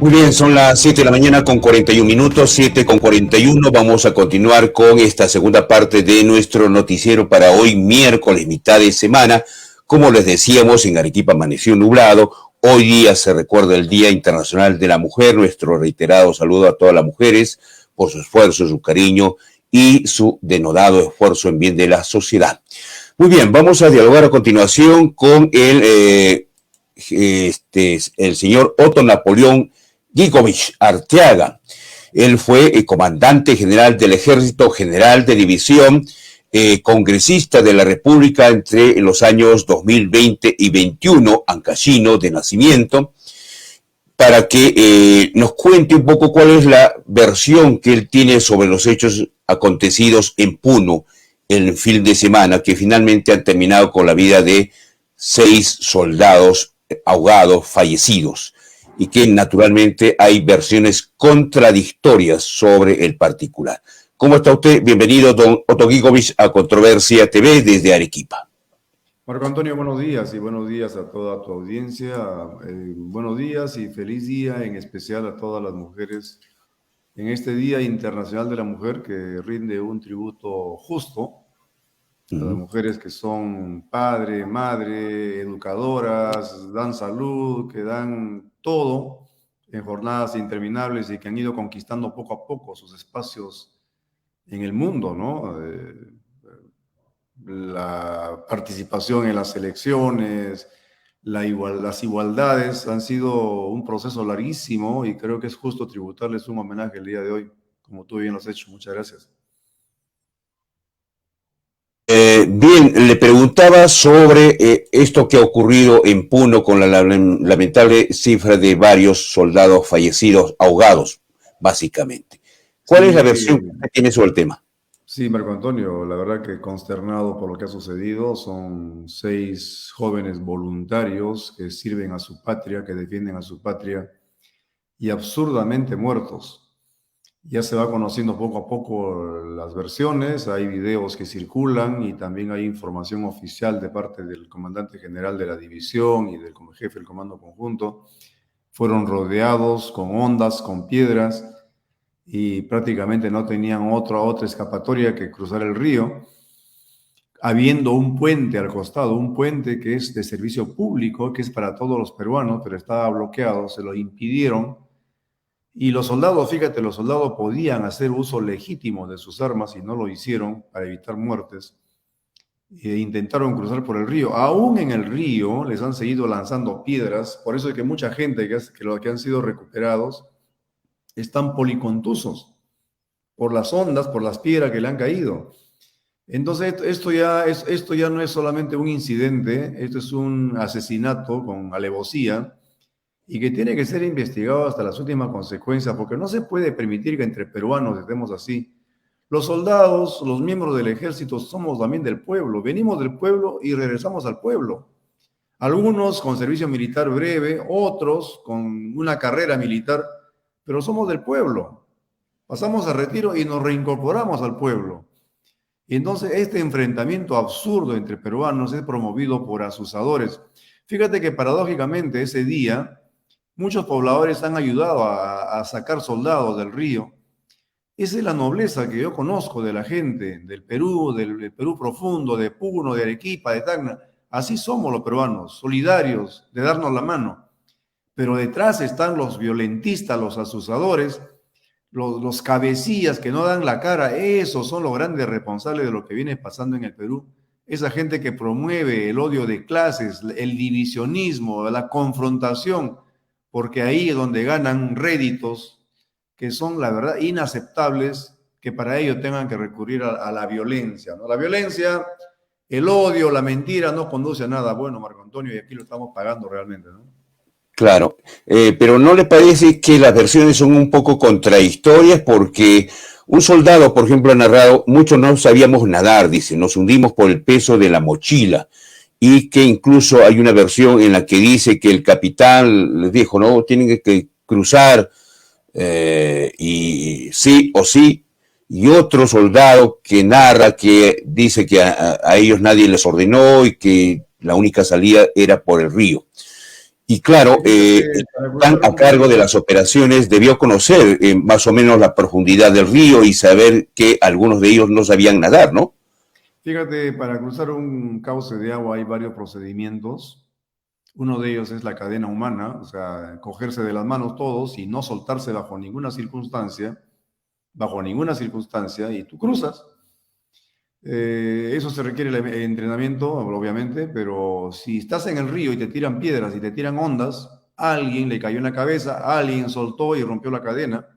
Muy bien, son las 7 de la mañana con 41 minutos, 7 con 41. Vamos a continuar con esta segunda parte de nuestro noticiero para hoy, miércoles, mitad de semana. Como les decíamos, en Arequipa amaneció nublado. Hoy día se recuerda el Día Internacional de la Mujer. Nuestro reiterado saludo a todas las mujeres por su esfuerzo, su cariño y su denodado esfuerzo en bien de la sociedad. Muy bien, vamos a dialogar a continuación con el señor Otto Napoleón Gigovich Arteaga. Él fue comandante general del Ejército, general de división, congresista de la República entre los años 2020 y 21, ancashino de nacimiento, para que nos cuente un poco cuál es la versión que él tiene sobre los hechos acontecidos en Puno el fin de semana, que finalmente han terminado con la vida de 6 soldados ahogados, fallecidos, y que naturalmente hay versiones contradictorias sobre el particular. ¿Cómo está usted? Bienvenido, don Otto Gigovich, a Controversia TV desde Arequipa. Marco Antonio, buenos días y buenos días a toda tu audiencia. Buenos días y feliz día, en especial a todas las mujeres en este Día Internacional de la Mujer, que rinde un tributo justo a las mujeres que son padre, madre, educadoras, dan salud, que dan todo en jornadas interminables y que han ido conquistando poco a poco sus espacios en el mundo, ¿no? La participación en las elecciones, las igualdades han sido un proceso larguísimo y creo que es justo tributarles un homenaje el día de hoy, como tú bien lo has hecho. Muchas gracias. Bien, le preguntaba sobre esto que ha ocurrido en Puno con la lamentable cifra de varios soldados fallecidos, ahogados, básicamente. ¿Cuál es la versión que usted tiene sobre el tema? Sí, Marco Antonio, la verdad que consternado por lo que ha sucedido. Son 6 jóvenes voluntarios que sirven a su patria, que defienden a su patria, y absurdamente muertos. Ya se va conociendo poco a poco las versiones, hay videos que circulan y también hay información oficial de parte del comandante general de la división y del jefe del comando conjunto. Fueron rodeados con ondas, con piedras, y prácticamente no tenían otra escapatoria que cruzar el río, habiendo un puente al costado, un puente que es de servicio público, que es para todos los peruanos, pero estaba bloqueado, se lo impidieron. Y los soldados, fíjate, los soldados podían hacer uso legítimo de sus armas y no lo hicieron para evitar muertes. Intentaron cruzar por el río. Aún en el río les han seguido lanzando piedras. Por eso es que mucha gente que han sido recuperados están policontusos por las ondas, por las piedras que le han caído. Entonces esto ya no es solamente un incidente, esto es un asesinato con alevosía, y que tiene que ser investigado hasta las últimas consecuencias, porque no se puede permitir que entre peruanos estemos así. Los soldados, los miembros del ejército, somos también del pueblo, venimos del pueblo y regresamos al pueblo. Algunos con servicio militar breve, otros con una carrera militar, pero somos del pueblo. Pasamos a retiro y nos reincorporamos al pueblo. Y entonces este enfrentamiento absurdo entre peruanos es promovido por asusadores. Fíjate que paradójicamente ese día muchos pobladores han ayudado a sacar soldados del río. Esa es la nobleza que yo conozco de la gente del Perú profundo, de Puno, de Arequipa, de Tacna. Así somos los peruanos, solidarios, de darnos la mano. Pero detrás están los violentistas, los asusadores, los cabecillas que no dan la cara. Esos son los grandes responsables de lo que viene pasando en el Perú. Esa gente que promueve el odio de clases, el divisionismo, la confrontación, porque ahí es donde ganan réditos que son, la verdad, inaceptables, que para ello tengan que recurrir a la violencia, ¿no? La violencia, el odio, la mentira no conduce a nada bueno, Marco Antonio, y aquí lo estamos pagando realmente, ¿no? Claro, pero ¿no le parece que las versiones son un poco contradictorias? Porque un soldado, por ejemplo, ha narrado, muchos no sabíamos nadar, dice, nos hundimos por el peso de la mochila, y que incluso hay una versión en la que dice que el capitán les dijo, no, tienen que cruzar, y sí o sí, y otro soldado que narra que dice que a ellos nadie les ordenó y que la única salida era por el río. Y claro, Para están cruzar a un cargo de río, las operaciones, debió conocer más o menos la profundidad del río y saber que algunos de ellos no sabían nadar, ¿no? fíjate, para cruzar un cauce de agua hay varios procedimientos. Uno de ellos es la cadena humana, o sea, cogerse de las manos todos y no soltarse bajo ninguna circunstancia, y tú cruzas. Eso se requiere el entrenamiento, obviamente, pero si estás en el río y te tiran piedras y te tiran ondas, a alguien le cayó en la cabeza, alguien soltó y rompió la cadena,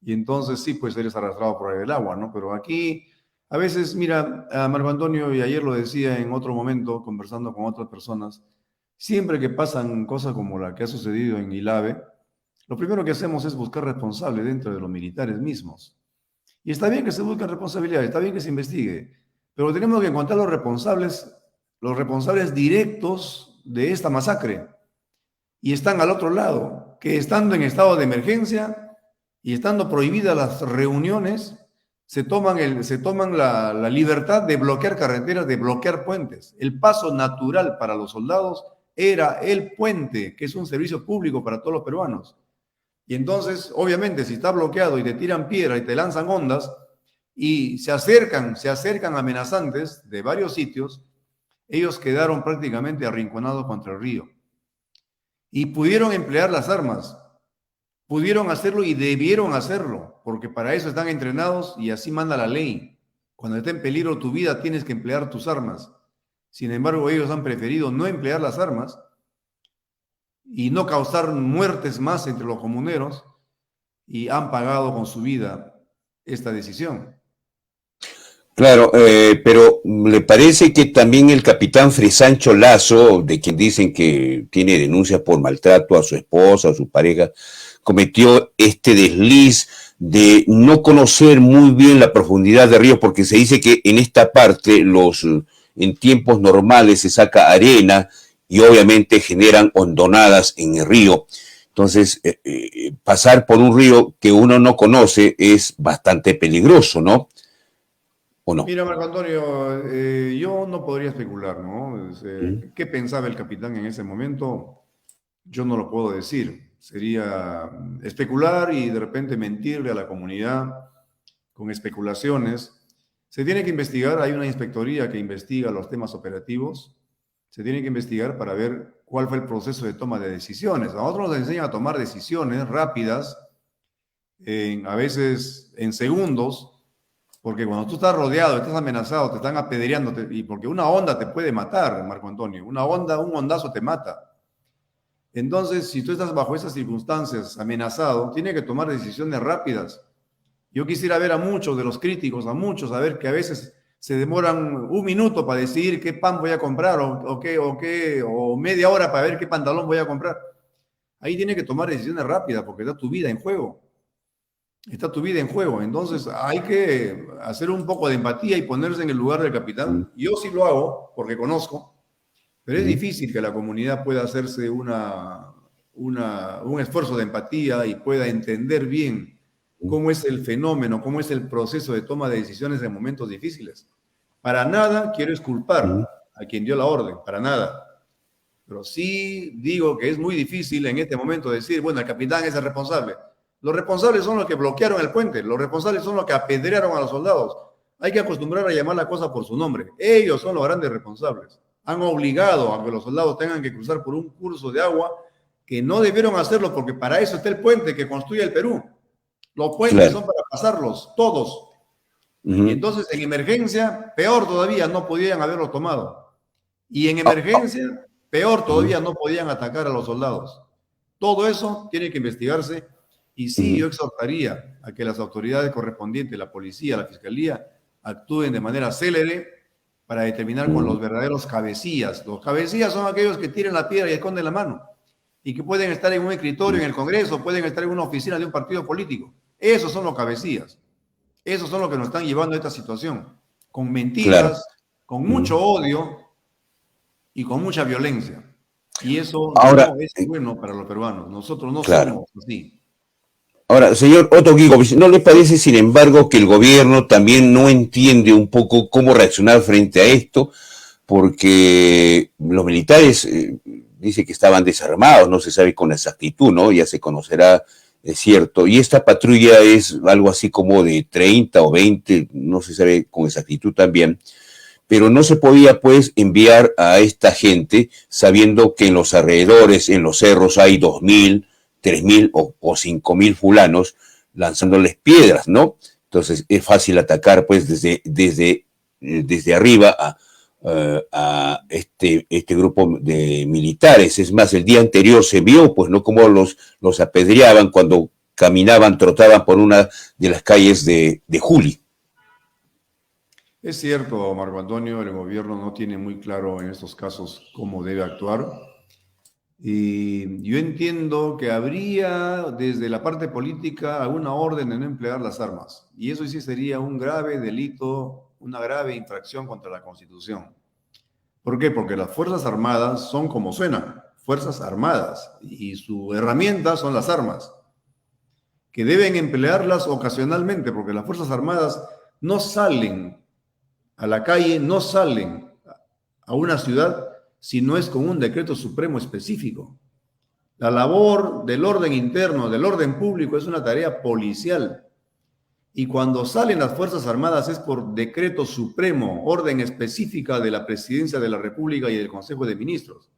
y entonces sí, pues eres arrastrado por el agua, ¿no? Pero aquí, a veces, mira, a Marco Antonio, y ayer lo decía en otro momento, conversando con otras personas, siempre que pasan cosas como la que ha sucedido en Ilave, lo primero que hacemos es buscar responsables dentro de los militares mismos. Y está bien que se busquen responsabilidades, está bien que se investigue, pero tenemos que encontrar los responsables directos de esta masacre. Y están al otro lado, que estando en estado de emergencia y estando prohibidas las reuniones, se toman la libertad de bloquear carreteras, de bloquear puentes. El paso natural para los soldados era el puente, que es un servicio público para todos los peruanos. Y entonces, obviamente, si está bloqueado y te tiran piedra y te lanzan ondas y se acercan amenazantes de varios sitios, ellos quedaron prácticamente arrinconados contra el río. Y pudieron emplear las armas, pudieron hacerlo y debieron hacerlo, porque para eso están entrenados y así manda la ley. Cuando está en peligro tu vida, tienes que emplear tus armas. Sin embargo, ellos han preferido no emplear las armas y no causar muertes más entre los comuneros, y han pagado con su vida esta decisión. Claro, pero le parece que también el capitán Frisancho Lazo, de quien dicen que tiene denuncias por maltrato a su esposa, a su pareja, cometió este desliz de no conocer muy bien la profundidad del río, porque se dice que en esta parte en tiempos normales se saca arena y obviamente generan hondonadas en el río. Entonces, pasar por un río que uno no conoce es bastante peligroso, ¿no? ¿O no? Mira, Marco Antonio, yo no podría especular, ¿no? ¿Mm? ¿Qué pensaba el capitán en ese momento? Yo no lo puedo decir. Sería especular y de repente mentirle a la comunidad con especulaciones. Se tiene que investigar, hay una inspectoría que investiga los temas operativos. Se tiene que investigar para ver cuál fue el proceso de toma de decisiones. A nosotros nos enseñan a tomar decisiones rápidas, a veces en segundos, porque cuando tú estás rodeado, estás amenazado, te están apedreando, y porque una onda te puede matar, Marco Antonio, una onda, un ondazo te mata. Entonces, si tú estás bajo esas circunstancias, amenazado, tienes que tomar decisiones rápidas. Yo quisiera ver a muchos de los críticos, a ver que a veces se demoran un minuto para decidir qué pan voy a comprar o media hora para ver qué pantalón voy a comprar. Ahí tienes que tomar decisiones rápidas porque está tu vida en juego. Está tu vida en juego. Entonces hay que hacer un poco de empatía y ponerse en el lugar del capitán. Yo sí lo hago porque conozco, pero es difícil que la comunidad pueda hacerse un esfuerzo de empatía y pueda entender bien cómo es el fenómeno, cómo es el proceso de toma de decisiones en momentos difíciles. Para nada quiero exculpar a quien dio la orden, para nada. Pero sí digo que es muy difícil en este momento decir, bueno, el capitán es el responsable. Los responsables son los que bloquearon el puente, los responsables son los que apedrearon a los soldados. Hay que acostumbrar a llamar la cosa por su nombre. Ellos son los grandes responsables. Han obligado a que los soldados tengan que cruzar por un curso de agua que no debieron hacerlo porque para eso está el puente que construye el Perú. Los puentes son para pasarlos, todos. Y entonces en emergencia, peor todavía, no podían haberlo tomado. Y en emergencia, peor todavía, no podían atacar a los soldados. Todo eso tiene que investigarse. Y sí, yo exhortaría a que las autoridades correspondientes, la policía, la fiscalía, actúen de manera célere para determinar con los verdaderos cabecillas. Los cabecillas son aquellos que tiran la piedra y esconden la mano y que pueden estar en un escritorio en el Congreso, pueden estar en una oficina de un partido político. Esos son los cabecillas. Esos son los que nos están llevando a esta situación, con mentiras, con mucho odio y con mucha violencia. Y eso Ahora, no es bueno para los peruanos. Nosotros no claro. somos así. Ahora, señor Otto Gigovich, ¿no le parece, sin embargo, que el gobierno también no entiende un poco cómo reaccionar frente a esto? Porque los militares dice que estaban desarmados, no se sabe con exactitud, ¿no? Ya se conocerá, es cierto. Y esta patrulla es algo así como de 30 o 20, no se sabe con exactitud también, pero no se podía pues enviar a esta gente sabiendo que en los alrededores, en los cerros hay 2.000, 3.000 o 5.000 fulanos lanzándoles piedras, ¿no? Entonces es fácil atacar pues desde arriba a este grupo de militares. Es más, el día anterior se vio pues no cómo los apedreaban cuando caminaban, trotaban por una de las calles de Juli. Es cierto, Marco Antonio, el gobierno no tiene muy claro en estos casos cómo debe actuar. Y yo entiendo que habría desde la parte política alguna orden de no emplear las armas. Y eso sí sería un grave delito, una grave infracción contra la Constitución. ¿Por qué? Porque las Fuerzas Armadas son como suenan, Fuerzas Armadas, y su herramienta son las armas, que deben emplearlas ocasionalmente, porque las Fuerzas Armadas no salen a la calle, no salen a una ciudad si no es con un decreto supremo específico. La labor del orden interno, del orden público, es una tarea policial. Y cuando salen las Fuerzas Armadas es por decreto supremo, orden específica de la Presidencia de la República y del Consejo de Ministros.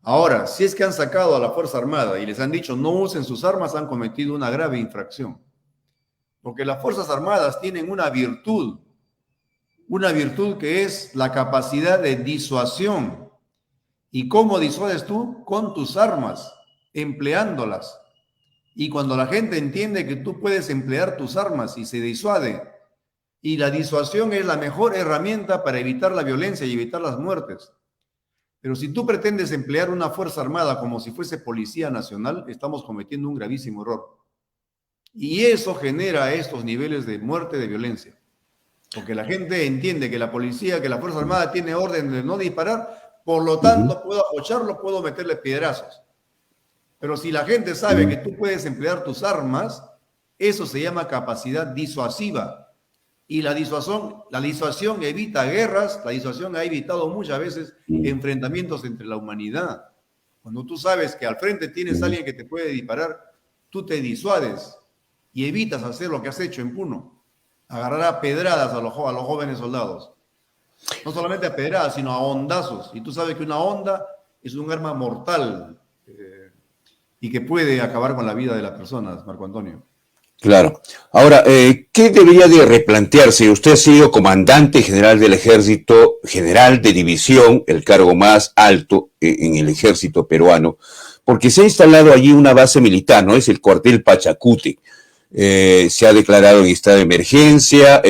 Ahora, si es que han sacado a la Fuerza Armada y les han dicho no usen sus armas, han cometido una grave infracción. Porque las Fuerzas Armadas tienen una virtud que es la capacidad de disuasión. ¿Y cómo disuades tú? Con tus armas, empleándolas. Y cuando la gente entiende que tú puedes emplear tus armas y se disuade, y la disuasión es la mejor herramienta para evitar la violencia y evitar las muertes. Pero si tú pretendes emplear una fuerza armada como si fuese Policía Nacional, estamos cometiendo un gravísimo error. Y eso genera estos niveles de muerte, de violencia. Porque la gente entiende que la policía, que la Fuerza Armada tiene orden de no disparar, por lo tanto puedo apocharlo, puedo meterle piedrazos. Pero si la gente sabe que tú puedes emplear tus armas, eso se llama capacidad disuasiva. Y la disuasión evita guerras, la disuasión ha evitado muchas veces enfrentamientos entre la humanidad. Cuando tú sabes que al frente tienes a alguien que te puede disparar, tú te disuades y evitas hacer lo que has hecho en Puno. Agarrar a pedradas a los jóvenes soldados. No solamente a pedradas, sino a hondazos. Y tú sabes que una honda es un arma mortal y que puede acabar con la vida de las personas, Marco Antonio. Claro. Ahora, ¿qué debería de replantearse? Usted ha sido comandante general del Ejército, general de división, el cargo más alto en el Ejército peruano, porque se ha instalado allí una base militar, ¿no? Es el cuartel Pachacuti. Se ha declarado en estado de emergencia,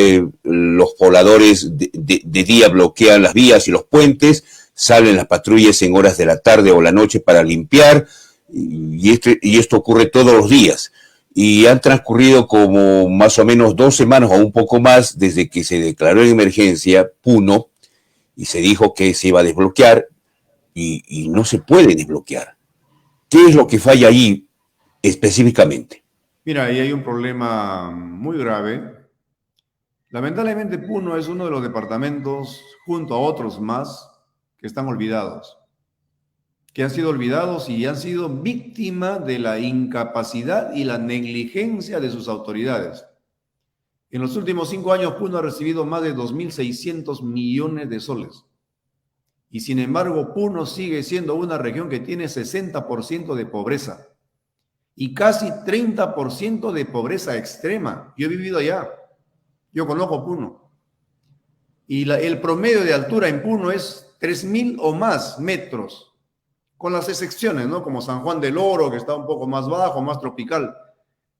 los pobladores de día bloquean las vías y los puentes, salen las patrullas en horas de la tarde o la noche para limpiar, y esto ocurre todos los días. Y han transcurrido como más o menos 2 semanas o un poco más desde que se declaró en emergencia Puno y se dijo que se iba a desbloquear y no se puede desbloquear. ¿Qué es lo que falla ahí específicamente? Mira, ahí hay un problema muy grave. Lamentablemente Puno es uno de los departamentos, junto a otros más, que están olvidados. Que han sido olvidados y han sido víctimas de la incapacidad y la negligencia de sus autoridades. En los últimos 5 años, Puno ha recibido más de 2.600 millones de soles. Y sin embargo, Puno sigue siendo una región que tiene 60% de pobreza y casi 30% de pobreza extrema. Yo he vivido allá, yo conozco Puno. Y el promedio de altura en Puno es 3.000 o más metros. Con las excepciones, ¿no? Como San Juan del Oro, que está un poco más bajo, más tropical.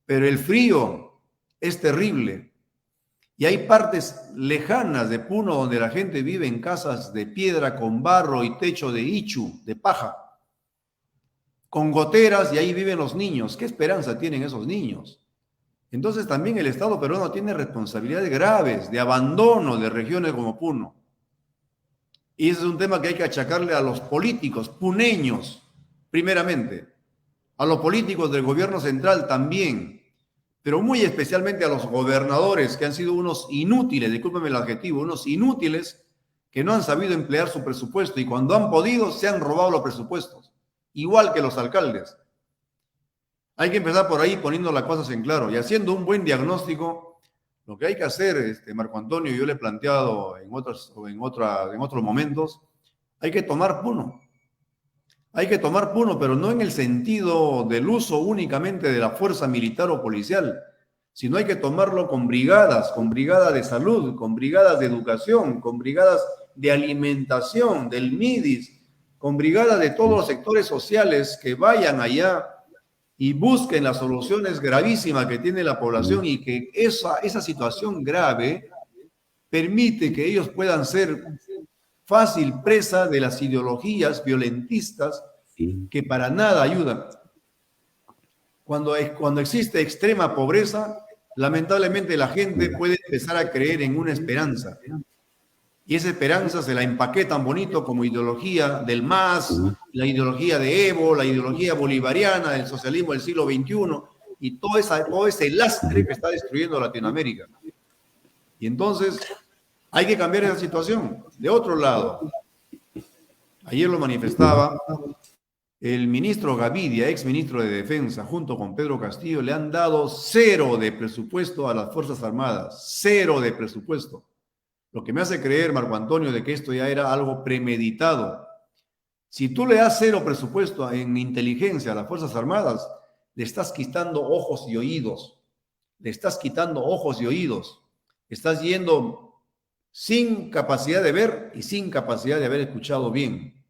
Pero el frío es terrible. Y hay partes lejanas de Puno donde la gente vive en casas de piedra con barro y techo de ichu, de paja, con goteras, y ahí viven los niños. ¿Qué esperanza tienen esos niños? Entonces también el Estado peruano tiene responsabilidades graves de abandono de regiones como Puno. Y ese es un tema que hay que achacarle a los políticos puneños, primeramente, a los políticos del gobierno central también, pero muy especialmente a los gobernadores que han sido unos inútiles, discúlpenme el adjetivo, unos inútiles que no han sabido emplear su presupuesto y cuando han podido se han robado los presupuestos, igual que los alcaldes. Hay que empezar por ahí poniendo las cosas en claro y haciendo un buen diagnóstico. Lo que hay que hacer, Marco Antonio, yo le he planteado en otros momentos, hay que tomar Puno. Hay que tomar Puno, pero no en el sentido del uso únicamente de la fuerza militar o policial, sino hay que tomarlo con brigadas de salud, con brigadas de educación, con brigadas de alimentación, del MIDIS, con brigadas de todos los sectores sociales que vayan allá y busquen las soluciones gravísimas que tiene la población y que esa situación grave permite que ellos puedan ser fácil presa de las ideologías violentistas que para nada ayudan. Cuando existe extrema pobreza, lamentablemente la gente puede empezar a creer en una esperanza. Y esa esperanza se la empaquetan bonito como ideología del MAS, la ideología de Evo, la ideología bolivariana, del socialismo del siglo XXI, y todo ese lastre que está destruyendo Latinoamérica. Y entonces hay que cambiar esa situación. De otro lado, ayer lo manifestaba, el ministro Gavidia, ex ministro de Defensa, junto con Pedro Castillo, le han dado 0 de presupuesto a las Fuerzas Armadas, 0 de presupuesto. Lo que me hace creer, Marco Antonio, de que esto ya era algo premeditado. Si tú le das 0 presupuesto en inteligencia a las Fuerzas Armadas, le estás quitando ojos y oídos. Le estás quitando ojos y oídos. Estás yendo sin capacidad de ver y sin capacidad de haber escuchado bien.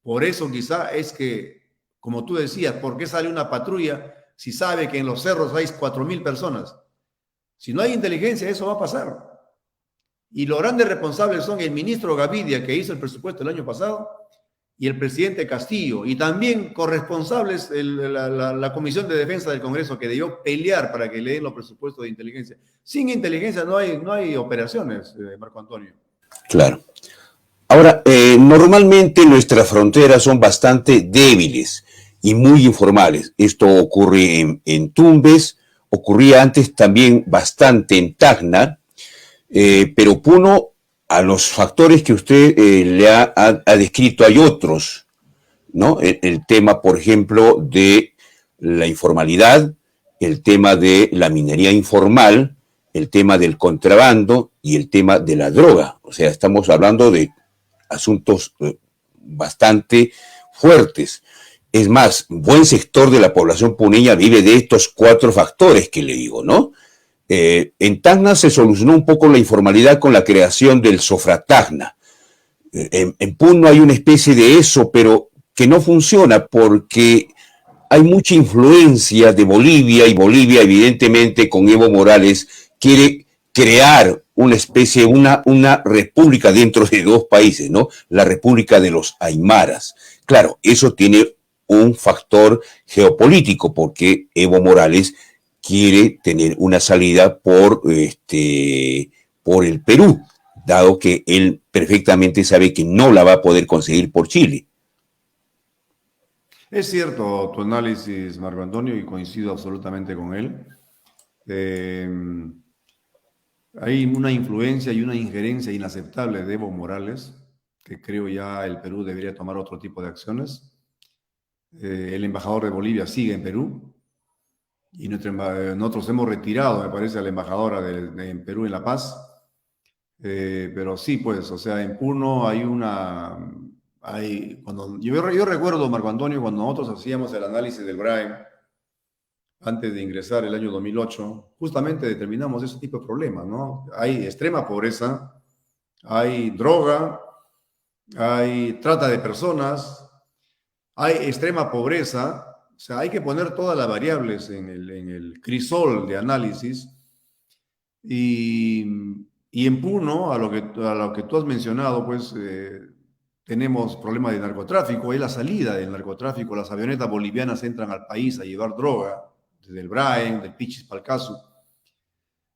Por eso quizá es que, como tú decías, ¿por qué sale una patrulla si sabe que en los cerros hay 4.000 personas? Si no hay inteligencia, eso va a pasar. Y los grandes responsables son el ministro Gavidia, que hizo el presupuesto el año pasado, y el presidente Castillo, y también corresponsables la Comisión de Defensa del Congreso, que debió pelear para que le den los presupuestos de inteligencia. Sin inteligencia no hay operaciones, Marco Antonio. Claro. Ahora, normalmente nuestras fronteras son bastante débiles y muy informales. Esto ocurre en Tumbes, ocurría antes también bastante en Tacna, pero Puno, a los factores que usted le ha descrito, hay otros, ¿no? El tema, por ejemplo, de la informalidad, el tema de la minería informal, el tema del contrabando y el tema de la droga. O sea, estamos hablando de asuntos bastante fuertes. Es más, buen sector de la población puneña vive de estos 4 factores que le digo, ¿no? En Tacna se solucionó un poco la informalidad con la creación del Sofratacna. En Puno hay una especie de eso, pero que no funciona porque hay mucha influencia de Bolivia y Bolivia, evidentemente, con Evo Morales, quiere crear una especie, una república dentro de 2 países, ¿no? La República de los Aymaras. Claro, eso tiene un factor geopolítico porque Evo Morales quiere tener una salida por el Perú, dado que él perfectamente sabe que no la va a poder conseguir por Chile. Es cierto tu análisis, Marco Antonio, y coincido absolutamente con él. Hay una influencia y una injerencia inaceptable de Evo Morales, que creo ya el Perú debería tomar otro tipo de acciones. El embajador de Bolivia sigue en Perú y nosotros hemos retirado, me parece, a la embajadora en Perú en La Paz. Pero sí, pues, o sea, en Puno yo recuerdo, Marco Antonio, cuando nosotros hacíamos el análisis del Brain, antes de ingresar el año 2008, justamente determinamos ese tipo de problemas, ¿no? Hay extrema pobreza, hay droga, hay trata de personas, hay extrema pobreza. O sea, hay que poner todas las variables en el crisol de análisis. Y en Puno, a lo que tú has mencionado, pues tenemos problemas de narcotráfico, es la salida del narcotráfico. Las avionetas bolivianas entran al país a llevar droga, desde el Brain, del Pichis Palcazo.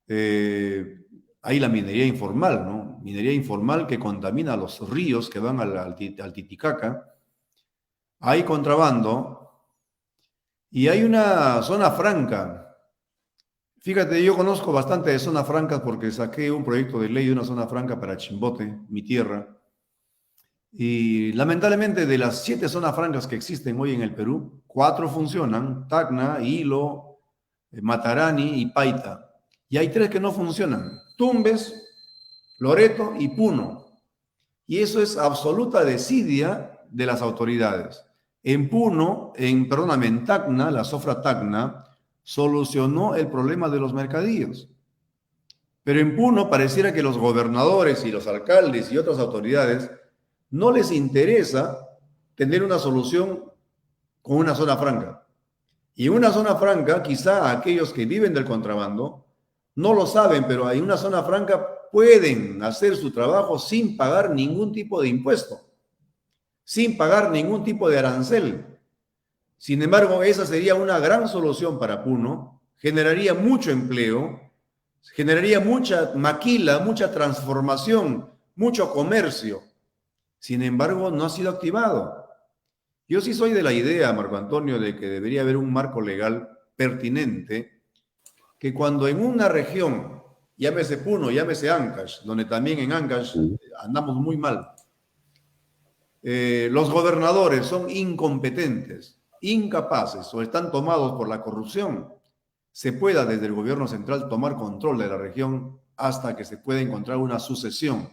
Hay la minería informal, ¿no? Minería informal que contamina los ríos que van al Titicaca. Hay contrabando y hay una zona franca Fíjate, yo conozco bastante de zonas francas porque saqué un proyecto de ley de una zona franca para Chimbote, mi tierra. Y lamentablemente de las 7 zonas francas que existen hoy en el Perú, 4 funcionan: Tacna, Hilo, Matarani y Paita. Y hay 3 que no funcionan: Tumbes, Loreto y Puno. Y eso es absoluta desidia de las autoridades. En Puno, perdóname, en Tacna, la Sofra Tacna solucionó el problema de los mercadillos. Pero en Puno pareciera que los gobernadores y los alcaldes y otras autoridades no les interesa tener una solución con una zona franca. Y en una zona franca, quizá aquellos que viven del contrabando no lo saben, pero en una zona franca pueden hacer su trabajo sin pagar ningún tipo de impuesto, sin pagar ningún tipo de arancel. Sin embargo, esa sería una gran solución para Puno, generaría mucho empleo, generaría mucha maquila, mucha transformación, mucho comercio. Sin embargo, no ha sido activado. Yo sí soy de la idea, Marco Antonio, de que debería haber un marco legal pertinente, que cuando en una región, llámese Puno, llámese Ancash, donde también en Ancash andamos muy mal, los gobernadores son incompetentes, incapaces o están tomados por la corrupción, se pueda desde el gobierno central tomar control de la región hasta que se pueda encontrar una sucesión.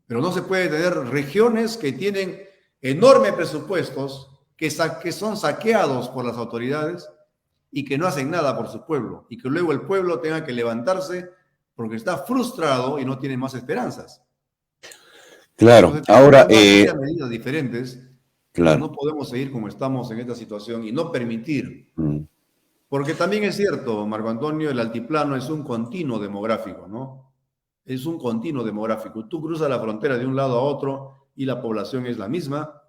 Pero no se puede tener regiones que tienen enormes presupuestos, que son saqueados por las autoridades y que no hacen nada por su pueblo, y que luego el pueblo tenga que levantarse porque está frustrado y no tiene más esperanzas. Claro, Entonces, ahora, tenemos una serie de medidas diferentes, pero claro. no podemos seguir como estamos en esta situación y no permitir. Mm. Porque también es cierto, Marco Antonio, el altiplano es un continuo demográfico, ¿no? Es un continuo demográfico. Tú cruzas la frontera de un lado a otro y la población es la misma.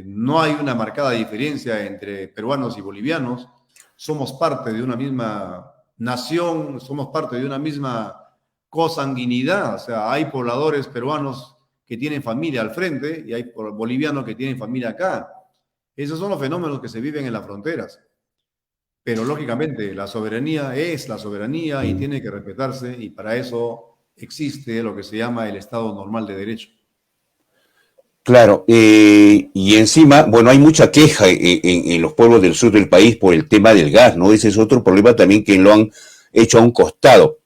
No hay una marcada diferencia entre peruanos y bolivianos. Somos parte de una misma nación, somos parte de una misma consanguinidad. O sea, hay pobladores peruanos que tienen familia al frente y hay bolivianos que tienen familia acá. Esos son los fenómenos que se viven en las fronteras. Pero lógicamente la soberanía es la soberanía y tiene que respetarse, y para eso existe lo que se llama el Estado normal de derecho. Claro, y encima, bueno, hay mucha queja en los pueblos del sur del país por el tema del gas, ¿no? Ese es otro problema también que lo han hecho a un costado.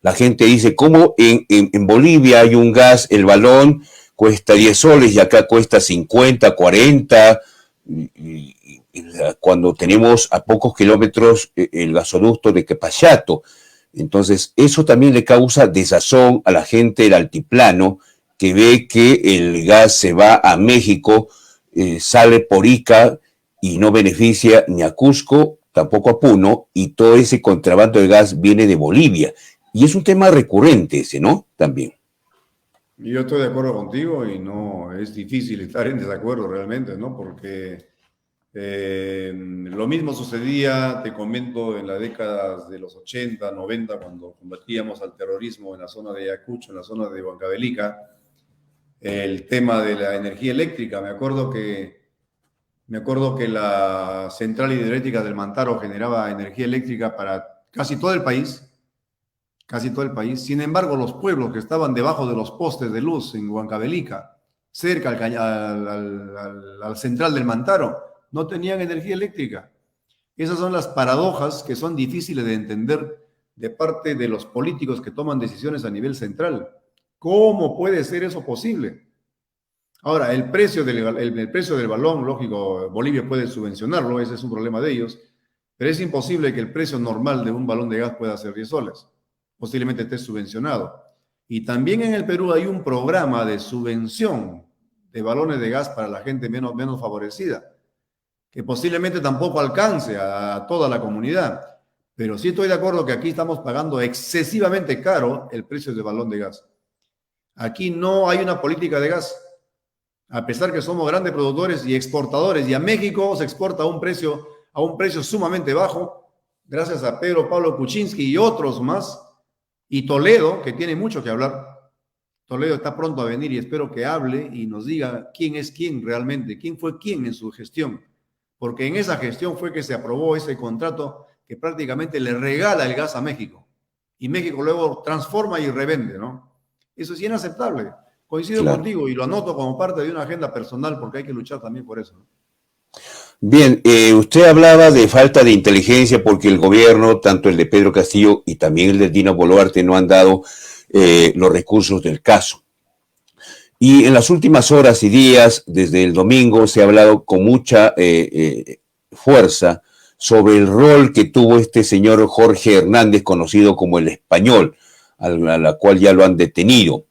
La gente dice, ¿cómo en Bolivia hay un gas, el balón cuesta 10 soles y acá cuesta 50, 40, cuando tenemos a pocos kilómetros el gasoducto de Quepachato? Entonces, eso también le causa desazón a la gente del altiplano, que ve que el gas se va a México, sale por Ica y no beneficia ni a Cusco, tampoco a Puno, y todo ese contrabando de gas viene de Bolivia. Y es un tema recurrente ese, ¿no? También. Yo estoy de acuerdo contigo y no es difícil estar en desacuerdo realmente, ¿no? Porque lo mismo sucedía, te comento, en las décadas de los 80, 90, cuando combatíamos al terrorismo en la zona de Ayacucho, en la zona de Huancavelica. El tema de la energía eléctrica, me acuerdo que la central hidroeléctrica del Mantaro generaba energía eléctrica para casi todo el país, casi todo el país. Sin embargo, los pueblos que estaban debajo de los postes de luz en Huancavelica, cerca al central del Mantaro, no tenían energía eléctrica. Esas son las paradojas que son difíciles de entender de parte de los políticos que toman decisiones a nivel central. ¿Cómo puede ser eso posible? Ahora, el precio del balón, lógico, Bolivia puede subvencionarlo, ese es un problema de ellos, pero es imposible que el precio normal de un balón de gas pueda ser 10 soles. Posiblemente esté subvencionado. Y también en el Perú hay un programa de subvención de balones de gas para la gente menos favorecida, que posiblemente tampoco alcance a toda la comunidad. Pero sí estoy de acuerdo que aquí estamos pagando excesivamente caro el precio del balón de gas. Aquí no hay una política de gas, a pesar que somos grandes productores y exportadores, y a México se exporta a un precio sumamente bajo, gracias a Pedro Pablo Kuczynski y otros más, y Toledo, que tiene mucho que hablar. Toledo está pronto a venir y espero que hable y nos diga quién es quién realmente, quién fue quién en su gestión, porque en esa gestión fue que se aprobó ese contrato que prácticamente le regala el gas a México. Y México luego transforma y revende, ¿no? Eso es inaceptable. Coincido contigo y lo anoto como parte de una agenda personal porque hay que luchar también por eso, ¿no? Bien, usted hablaba de falta de inteligencia porque el gobierno, tanto el de Pedro Castillo y también el de Dina Boluarte, no han dado los recursos del caso. Y en las últimas horas y días, desde el domingo, se ha hablado con mucha fuerza sobre el rol que tuvo este señor Jorge Hernández, conocido como el Español, a la cual ya lo han detenido.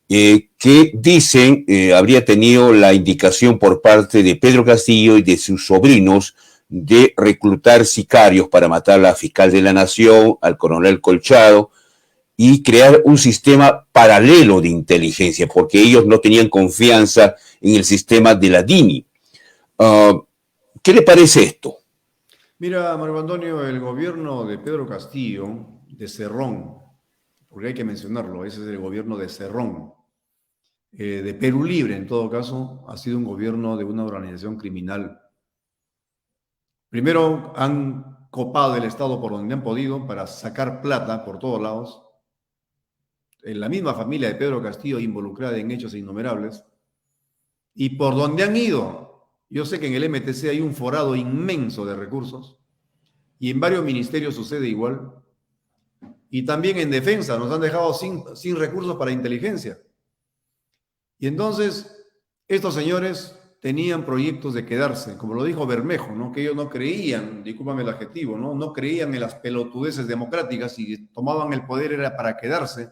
Que dicen habría tenido la indicación por parte de Pedro Castillo y de sus sobrinos de reclutar sicarios para matar a la fiscal de la Nación, al coronel Colchado, y crear un sistema paralelo de inteligencia, porque ellos no tenían confianza en el sistema de la DINI. ¿Qué le parece esto? Mira, Marco Antonio, el gobierno de Pedro Castillo, de Cerrón, porque hay que mencionarlo, ese es el gobierno de Cerrón, de Perú Libre en todo caso, ha sido un gobierno de una organización criminal. Primero han copado el Estado por donde han podido para sacar plata por todos lados. En la misma familia de Pedro Castillo involucrada en hechos innumerables. Y por donde han ido, yo sé que en el MTC hay un forado inmenso de recursos y en varios ministerios sucede igual. Y también en defensa nos han dejado sin recursos para inteligencia. Y entonces, estos señores tenían proyectos de quedarse, como lo dijo Bermejo, ¿no? Que ellos no creían, discúlpame el adjetivo, no creían en las pelotudeces democráticas y tomaban el poder era para quedarse.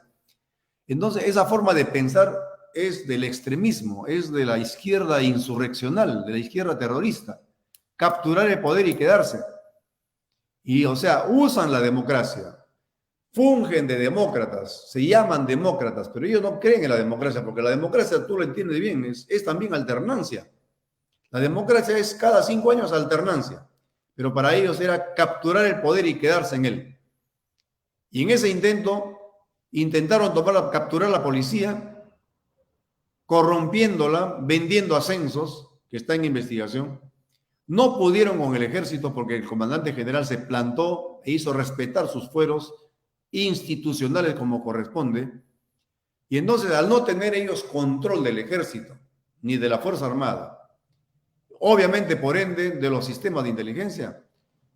Entonces, esa forma de pensar es del extremismo, es de la izquierda insurreccional, de la izquierda terrorista. Capturar el poder y quedarse. Y, o sea, usan la democracia. Fungen de demócratas, se llaman demócratas, pero ellos no creen en la democracia, porque la democracia, tú lo entiendes bien, es también alternancia. La democracia es cada 5 años alternancia, pero para ellos era capturar el poder y quedarse en él. Y en ese intento, intentaron capturar a la policía, corrompiéndola, vendiendo ascensos, que está en investigación. No pudieron con el ejército porque el comandante general se plantó e hizo respetar sus fueros institucionales como corresponde, y entonces al no tener ellos control del ejército ni de la Fuerza Armada, obviamente por ende de los sistemas de inteligencia,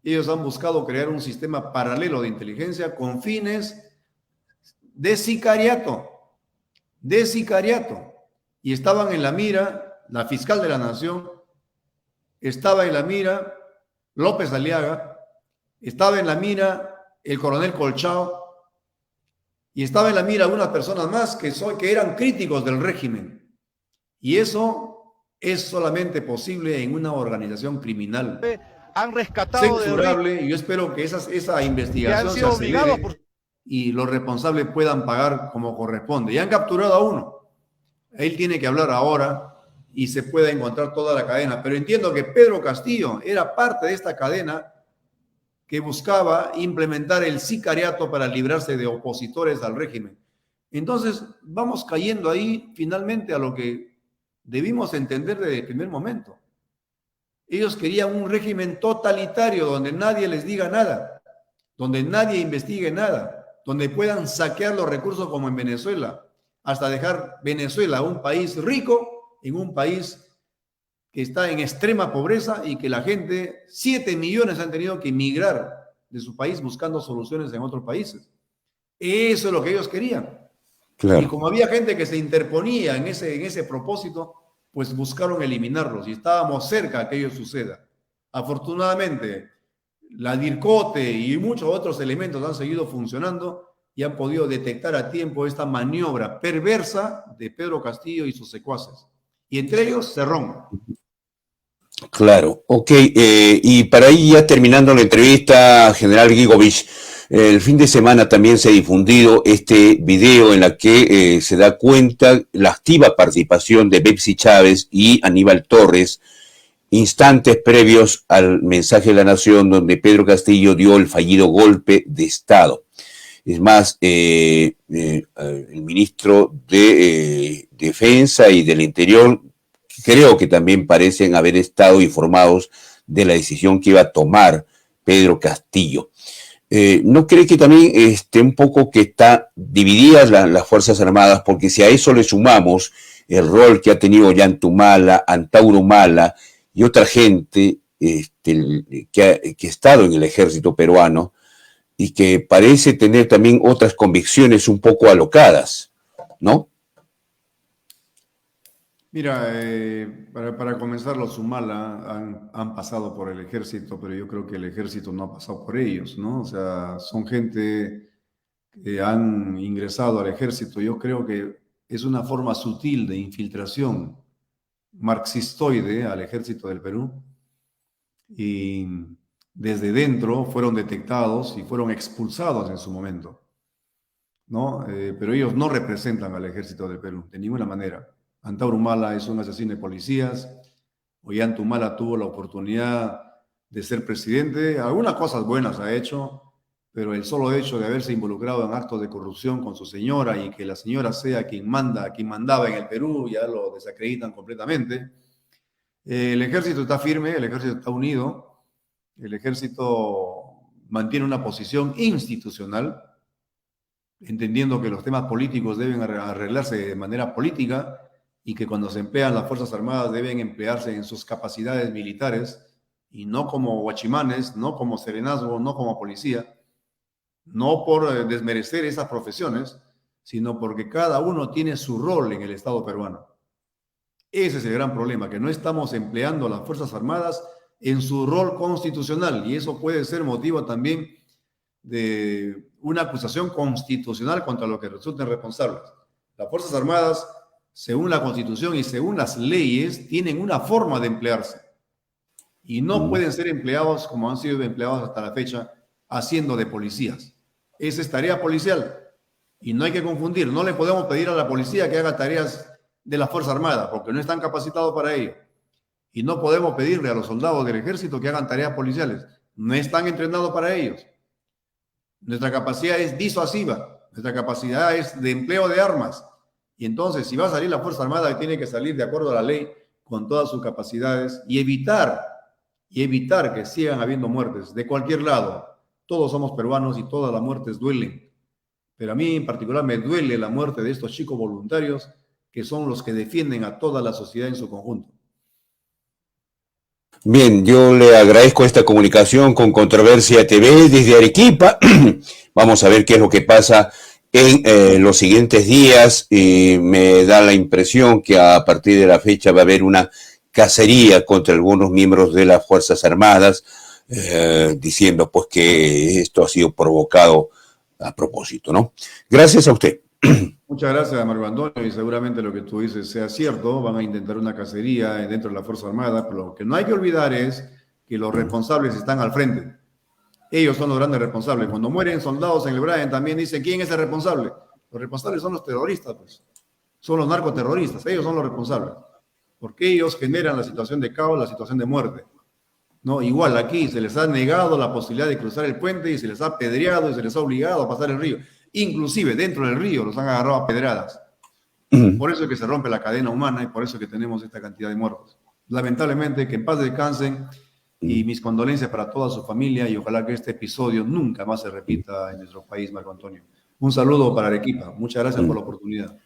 ellos han buscado crear un sistema paralelo de inteligencia con fines de sicariato, y estaban en la mira la fiscal de la Nación, estaba en la mira López Aliaga, estaba en la mira el coronel Colchado, y estaba en la mira unas personas más que eran críticos del régimen. Y eso es solamente posible en una organización criminal. Han rescatado censurable, y yo espero que esa investigación se acelere y los responsables puedan pagar como corresponde. Ya han capturado a uno. Él tiene que hablar ahora y se pueda encontrar toda la cadena. Pero entiendo que Pedro Castillo era parte de esta cadena que buscaba implementar el sicariato para librarse de opositores al régimen. Entonces, vamos cayendo ahí finalmente a lo que debimos entender desde el primer momento. Ellos querían un régimen totalitario donde nadie les diga nada, donde nadie investigue nada, donde puedan saquear los recursos como en Venezuela, hasta dejar Venezuela un país rico en un país que está en extrema pobreza y que la gente, 7 millones han tenido que emigrar de su país buscando soluciones en otros países. Eso es lo que ellos querían. Claro. Y como había gente que se interponía en ese propósito, pues buscaron eliminarlos y estábamos cerca de que ello suceda. Afortunadamente, la DIRCOTE y muchos otros elementos han seguido funcionando y han podido detectar a tiempo esta maniobra perversa de Pedro Castillo y sus secuaces. Y entre ellos, Cerrón. Claro, ok. Y para ahí ya terminando la entrevista, general Gigovich, el fin de semana también se ha difundido este video en la que se da cuenta la activa participación de Betsy Chávez y Aníbal Torres, instantes previos al mensaje de la Nación donde Pedro Castillo dio el fallido golpe de Estado. Es más, el ministro de Defensa y del Interior creo que también parecen haber estado informados de la decisión que iba a tomar Pedro Castillo. ¿No cree que también un poco que está divididas las Fuerzas Armadas? Porque si a eso le sumamos el rol que ha tenido Ollantumala, Antauro Humala y otra gente que ha estado en el ejército peruano y que parece tener también otras convicciones un poco alocadas, ¿no? Mira, para comenzar, los Humala han pasado por el ejército, pero yo creo que el ejército no ha pasado por ellos, ¿no? O sea, son gente que han ingresado al ejército. Yo creo que es una forma sutil de infiltración marxistoide al ejército del Perú. Y desde dentro fueron detectados y fueron expulsados en su momento, ¿no? Pero ellos no representan al ejército del Perú, de ninguna manera. Antauro Humala es un asesino de policías. Ollantumala tuvo la oportunidad de ser presidente. Algunas cosas buenas ha hecho, pero el solo hecho de haberse involucrado en actos de corrupción con su señora y que la señora sea quien manda, quien mandaba en el Perú, ya lo desacreditan completamente. El ejército está firme, el ejército está unido, el ejército mantiene una posición institucional, entendiendo que los temas políticos deben arreglarse de manera política y que cuando se emplean las Fuerzas Armadas deben emplearse en sus capacidades militares y no como guachimanes, no como serenazgo, no como policía, no por desmerecer esas profesiones, sino porque cada uno tiene su rol en el Estado peruano. Ese es el gran problema, que no estamos empleando a las Fuerzas Armadas en su rol constitucional y eso puede ser motivo también de una acusación constitucional contra los que resulten responsables. Las Fuerzas Armadas, según la Constitución y según las leyes, tienen una forma de emplearse y no pueden ser empleados como han sido empleados hasta la fecha, haciendo de policías. Esa es tarea policial y no hay que confundir. No le podemos pedir a la policía que haga tareas de la Fuerza Armada porque no están capacitados para ello. Y no podemos pedirle a los soldados del ejército que hagan tareas policiales. No están entrenados para ellos. Nuestra capacidad es disuasiva. Nuestra capacidad es de empleo de armas. Y entonces, si va a salir la Fuerza Armada, tiene que salir de acuerdo a la ley con todas sus capacidades y evitar que sigan habiendo muertes de cualquier lado. Todos somos peruanos y todas las muertes duelen. Pero a mí en particular me duele la muerte de estos chicos voluntarios que son los que defienden a toda la sociedad en su conjunto. Bien, yo le agradezco esta comunicación con Controversia TV desde Arequipa. Vamos a ver qué es lo que pasa en los siguientes días. Me da la impresión que a partir de la fecha va a haber una cacería contra algunos miembros de las Fuerzas Armadas, diciendo pues que esto ha sido provocado a propósito, ¿no? Gracias a usted. Muchas gracias, Marco Antonio, y seguramente lo que tú dices sea cierto. Van a intentar una cacería dentro de la Fuerza Armada, pero lo que no hay que olvidar es que los responsables están al frente. Ellos son los grandes responsables. Cuando mueren soldados en el Brain también dicen, ¿quién es el responsable? Los responsables son los terroristas, pues. Son los narcoterroristas, ellos son los responsables. Porque ellos generan la situación de caos, la situación de muerte. ¿No? Igual aquí se les ha negado la posibilidad de cruzar el puente y se les ha apedreado y se les ha obligado a pasar el río. Inclusive dentro del río los han agarrado a pedradas. Por eso es que se rompe la cadena humana y por eso es que tenemos esta cantidad de muertos. Lamentablemente, que en paz descansen y mis condolencias para toda su familia y ojalá que este episodio nunca más se repita en nuestro país, Marco Antonio. Un saludo para Arequipa. Muchas gracias por la oportunidad.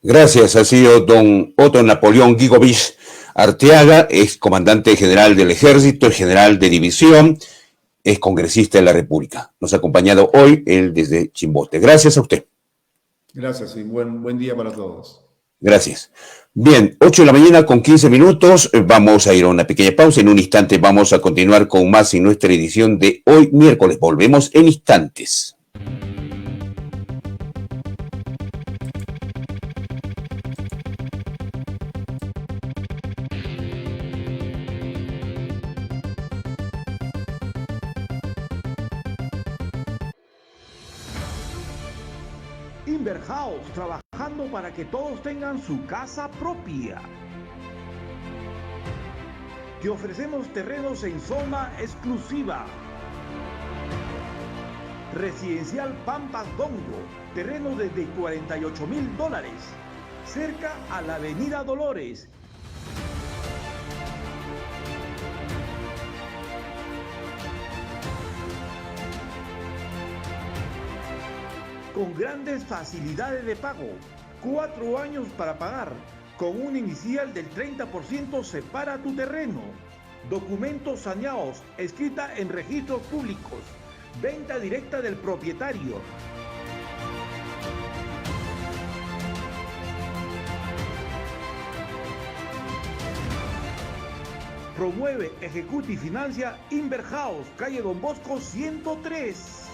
Gracias. Ha sido don Otto Napoleón Gigovich Arteaga, ex comandante general del Ejército, general de división, es congresista de la República. Nos ha acompañado hoy él desde Chimbote. Gracias a usted. Gracias y buen día para todos. Gracias. Bien, 8 de la mañana con 15 minutos. Vamos a ir a una pequeña pausa. En un instante vamos a continuar con más en nuestra edición de hoy miércoles. Volvemos en instantes. Inverhouse, trabajando para que todos tengan su casa propia. Te ofrecemos terrenos en zona exclusiva. Residencial Pampas Dongo, terreno desde $48,000, cerca a la Avenida Dolores. con grandes facilidades de pago. 4 años para pagar. Con un inicial del 30% separa tu terreno. Documentos saneados, escrita en registros públicos. Venta directa del propietario. Promueve, ejecuta y financia Inverhouse, calle Don Bosco 103.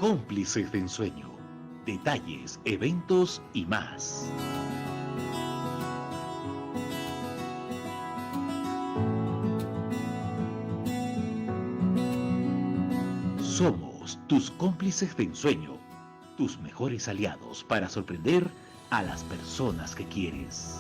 Cómplices de ensueño, detalles, eventos y más. Somos tus cómplices de ensueño, tus mejores aliados para sorprender a las personas que quieres.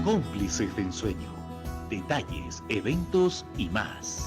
Cómplices de ensueño, detalles, eventos y más.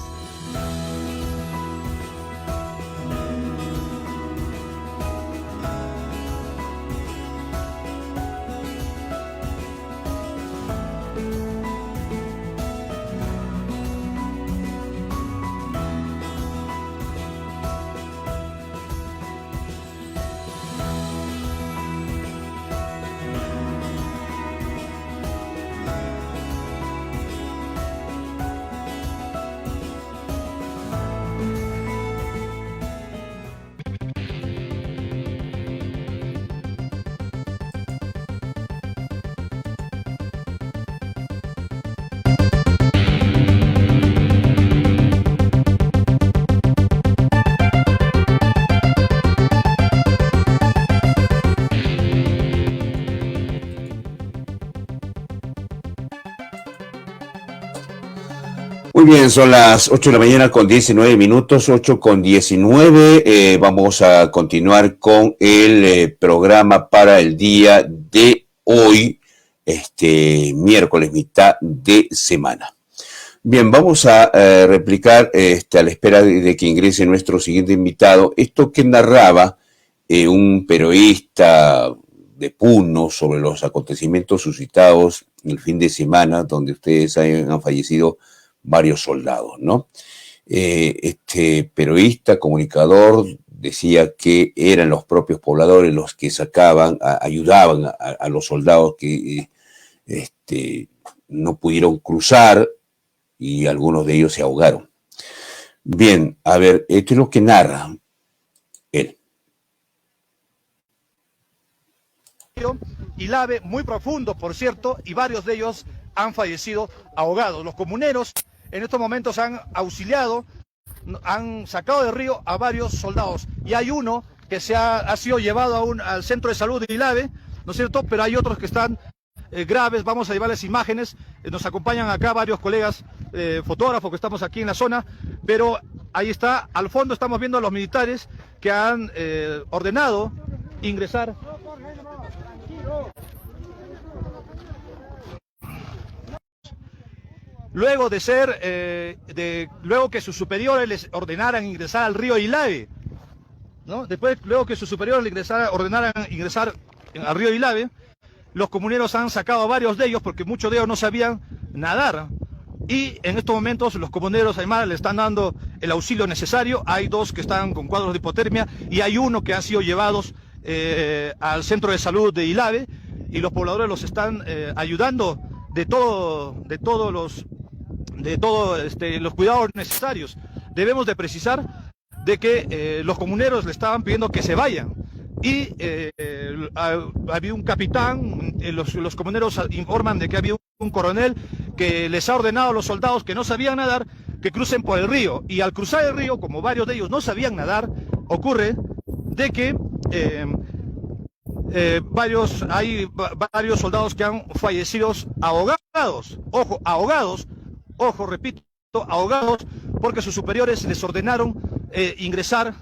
Muy bien, son las 8 de la mañana con 19 minutos, 8 con 19. Vamos a continuar con el programa para el día de hoy, miércoles, mitad de semana. Bien, vamos a replicar, a la espera de que ingrese nuestro siguiente invitado, esto que narraba un periodista de Puno sobre los acontecimientos suscitados el fin de semana, donde ustedes han fallecido varios soldados, ¿no? Este periodista, comunicador, decía que eran los propios pobladores los que sacaban, ayudaban a los soldados que no pudieron cruzar y algunos de ellos se ahogaron. Bien, a ver, esto es lo que narra él. Ilave, muy profundo, por cierto, y varios de ellos han fallecido ahogados. Los comuneros en estos momentos han auxiliado, han sacado del río a varios soldados, y hay uno que ha sido llevado al centro de salud de Ilave, ¿no es cierto? Pero hay otros que están graves. Vamos a llevarles imágenes. Nos acompañan acá varios colegas fotógrafos que estamos aquí en la zona, pero ahí está, al fondo estamos viendo a los militares que han ordenado ingresar. Luego de luego que sus superiores les ordenaran ingresar al río Ilave, ¿no? Luego que sus superiores ordenaran ingresar al río Ilave, los comuneros han sacado a varios de ellos, porque muchos de ellos no sabían nadar, y en estos momentos los comuneros además le están dando el auxilio necesario. Hay 2 que están con cuadros de hipotermia y hay 1 que han sido llevados al centro de salud de Ilave, y los pobladores los están ayudando de todos los cuidados necesarios. Debemos de precisar de que los comuneros le estaban pidiendo que se vayan, y había un capitán, los comuneros informan de que había un coronel que les ha ordenado a los soldados que no sabían nadar que crucen por el río, y al cruzar el río, como varios de ellos no sabían nadar, ocurre de que hay varios soldados que han fallecido ahogados, ojo, repito, ahogados, porque sus superiores les ordenaron ingresar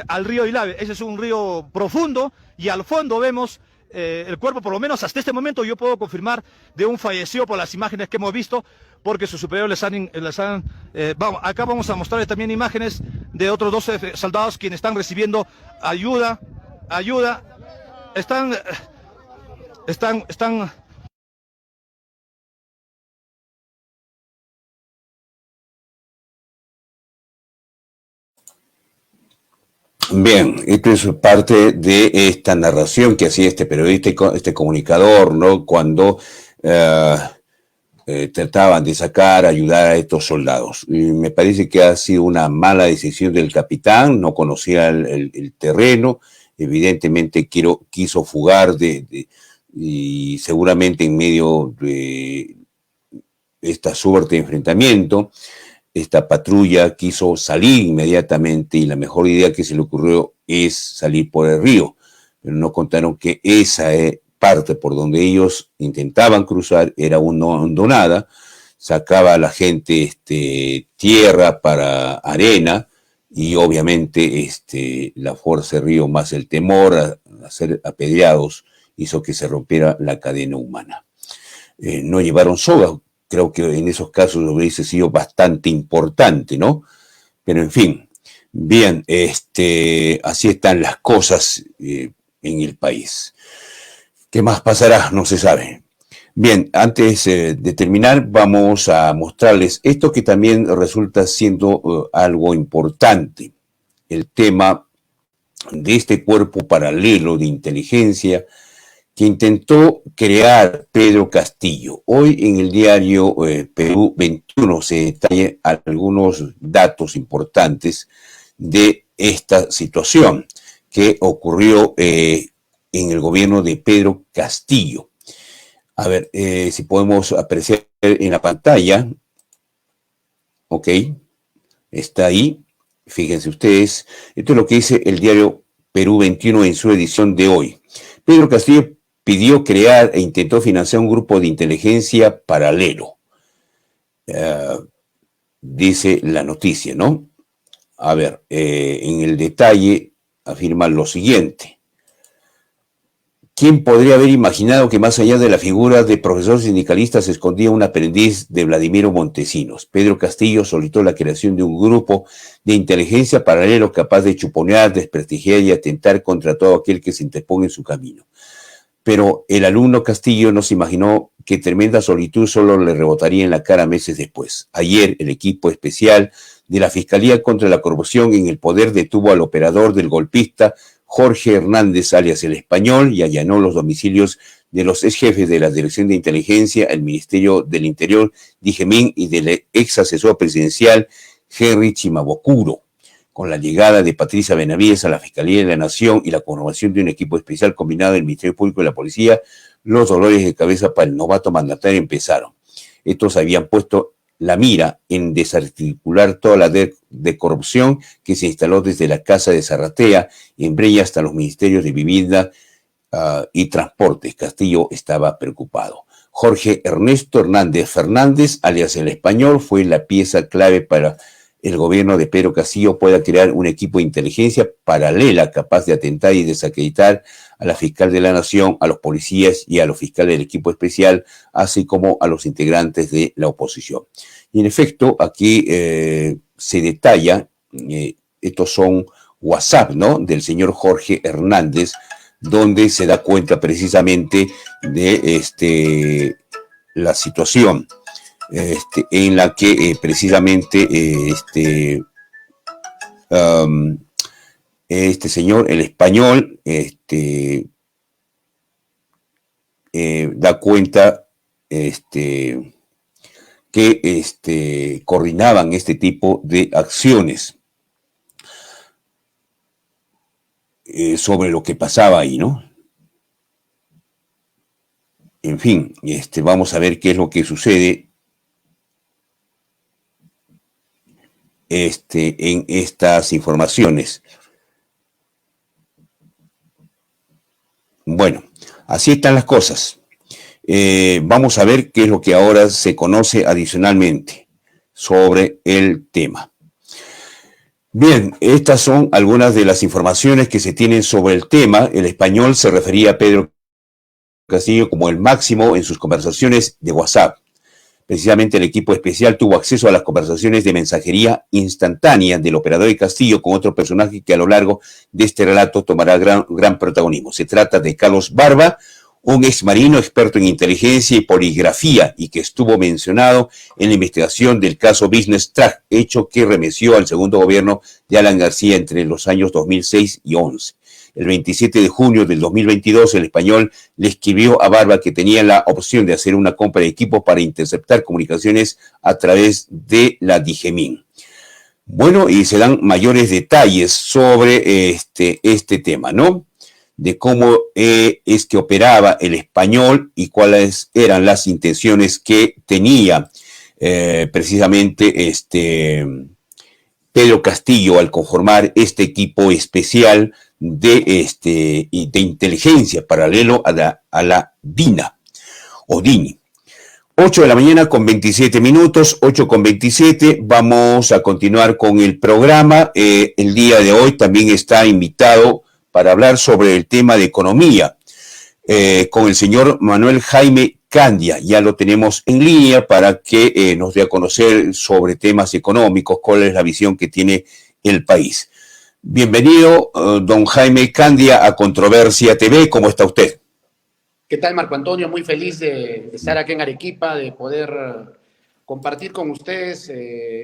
al río Ilave. Ese es un río profundo, y al fondo vemos el cuerpo, por lo menos hasta este momento yo puedo confirmar, de un fallecido por las imágenes que hemos visto, porque sus superiores acá vamos a mostrarles también imágenes de otros 12 soldados quienes están recibiendo ayuda, están Bien, esto es parte de esta narración que hacía este periodista, este comunicador, ¿no? Cuando trataban de ayudar a estos soldados. Y me parece que ha sido una mala decisión del capitán, no conocía el terreno, evidentemente quiso fugar y seguramente en medio de esta suerte de enfrentamiento, esta patrulla quiso salir inmediatamente, y la mejor idea que se le ocurrió es salir por el río, pero no contaron que esa parte por donde ellos intentaban cruzar era una hondonada, sacaba a la gente tierra para arena, y obviamente la fuerza del río más el temor a ser apedreados hizo que se rompiera la cadena humana. No llevaron soga. Creo que en esos casos hubiese sido bastante importante, ¿no? Pero en fin, bien, así están las cosas en el país. ¿Qué más pasará? No se sabe. Bien, antes de terminar, vamos a mostrarles esto que también resulta siendo algo importante. El tema de este cuerpo paralelo de inteligencia que intentó crear Pedro Castillo. Hoy en el diario Perú 21 se detallan algunos datos importantes de esta situación que ocurrió en el gobierno de Pedro Castillo. A ver, si podemos apreciar en la pantalla. Ok, está ahí. Fíjense ustedes, esto es lo que dice el diario Perú 21 en su edición de hoy. Pedro Castillo pidió crear e intentó financiar un grupo de inteligencia paralelo. Dice la noticia, ¿no? A ver, en el detalle afirma lo siguiente. ¿Quién podría haber imaginado que más allá de la figura de profesor sindicalista se escondía un aprendiz de Vladimiro Montesinos? Pedro Castillo solicitó la creación de un grupo de inteligencia paralelo capaz de chuponear, desprestigiar y atentar contra todo aquel que se interponga en su camino. Pero el alumno Castillo no se imaginó que tremenda solitud solo le rebotaría en la cara meses después. Ayer, el equipo especial de la Fiscalía contra la Corrupción en el Poder detuvo al operador del golpista Jorge Hernández, alias El Español, y allanó los domicilios de los ex jefes de la Dirección de Inteligencia, el Ministerio del Interior, DIGEMIN, y del ex asesor presidencial Henry Chimabocuro. Con la llegada de Patricia Benavides a la Fiscalía de la Nación y la conformación de un equipo especial combinado del Ministerio Público y la Policía, los dolores de cabeza para el novato mandatario empezaron. Estos habían puesto la mira en desarticular toda la red de corrupción que se instaló desde la Casa de Zarratea, en Breña, hasta los ministerios de Vivienda y Transportes. Castillo estaba preocupado. Jorge Ernesto Hernández Fernández, alias El Español, fue la pieza clave para el gobierno de Pedro Castillo pueda crear un equipo de inteligencia paralela capaz de atentar y desacreditar a la fiscal de la Nación, a los policías y a los fiscales del equipo especial, así como a los integrantes de la oposición. Y en efecto, aquí se detalla, estos son WhatsApp, ¿no?, del señor Jorge Hernández, donde se da cuenta precisamente de la situación. en la que precisamente este señor, el español, da cuenta que coordinaban este tipo de acciones sobre lo que pasaba ahí, ¿no? En fin, vamos a ver qué es lo que sucede en estas informaciones. Bueno, así están las cosas. Vamos a ver qué es lo que ahora se conoce adicionalmente sobre el tema. Bien, estas son algunas de las informaciones que se tienen sobre el tema. El español se refería a Pedro Castillo como el máximo en sus conversaciones de WhatsApp. Precisamente el equipo especial tuvo acceso a las conversaciones de mensajería instantánea del operador de Castillo con otro personaje que a lo largo de este relato tomará gran protagonismo. Se trata de Carlos Barba, un exmarino experto en inteligencia y poligrafía y que estuvo mencionado en la investigación del caso Business Track, hecho que remeció al segundo gobierno de Alan García entre los años 2006 y 2011. El 27 de junio del 2022, el español le escribió a Barba que tenía la opción de hacer una compra de equipo para interceptar comunicaciones a través de la Digemin. Bueno, y se dan mayores detalles sobre este tema, ¿no? De cómo es que operaba el español y cuáles eran las intenciones que tenía precisamente Pedro Castillo al conformar este equipo especial de inteligencia paralelo a la DINA o DINI. 8 de la mañana con 27 minutos, 8 con 27, vamos a continuar con el programa. El día de hoy también está invitado para hablar sobre el tema de economía con el señor Manuel Jaime Candia. Ya lo tenemos en línea para que nos dé a conocer sobre temas económicos, cuál es la visión que tiene el país. Bienvenido, don Jaime Candia, a Controversia TV. ¿Cómo está usted? ¿Qué tal, Marco Antonio? Muy feliz de estar aquí en Arequipa, de poder compartir con ustedes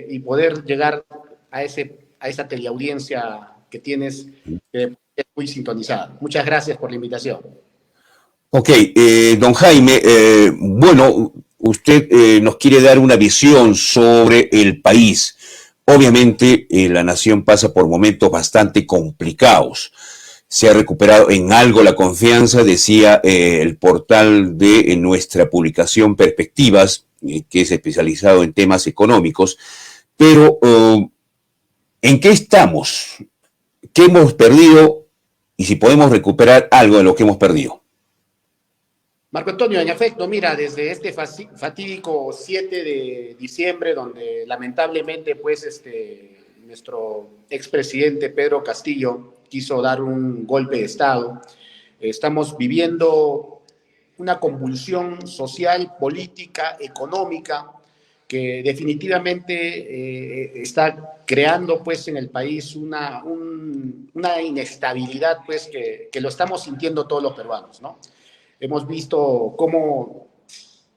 y poder llegar a esa teleaudiencia que tienes, que es muy sintonizada. Muchas gracias por la invitación. Ok, don Jaime, bueno, usted nos quiere dar una visión sobre el país. Obviamente, la nación pasa por momentos bastante complicados. Se ha recuperado en algo la confianza, decía el portal de nuestra publicación Perspectivas, que es especializado en temas económicos. Pero, ¿en qué estamos? ¿Qué hemos perdido? Y si podemos recuperar algo de lo que hemos perdido. Marco Antonio, en efecto, mira, desde este fatídico 7 de diciembre, donde lamentablemente, pues, nuestro expresidente Pedro Castillo quiso dar un golpe de Estado, estamos viviendo una convulsión social, política, económica, que definitivamente está creando, pues, en el país una inestabilidad, pues, que lo estamos sintiendo todos los peruanos, ¿no? Hemos visto cómo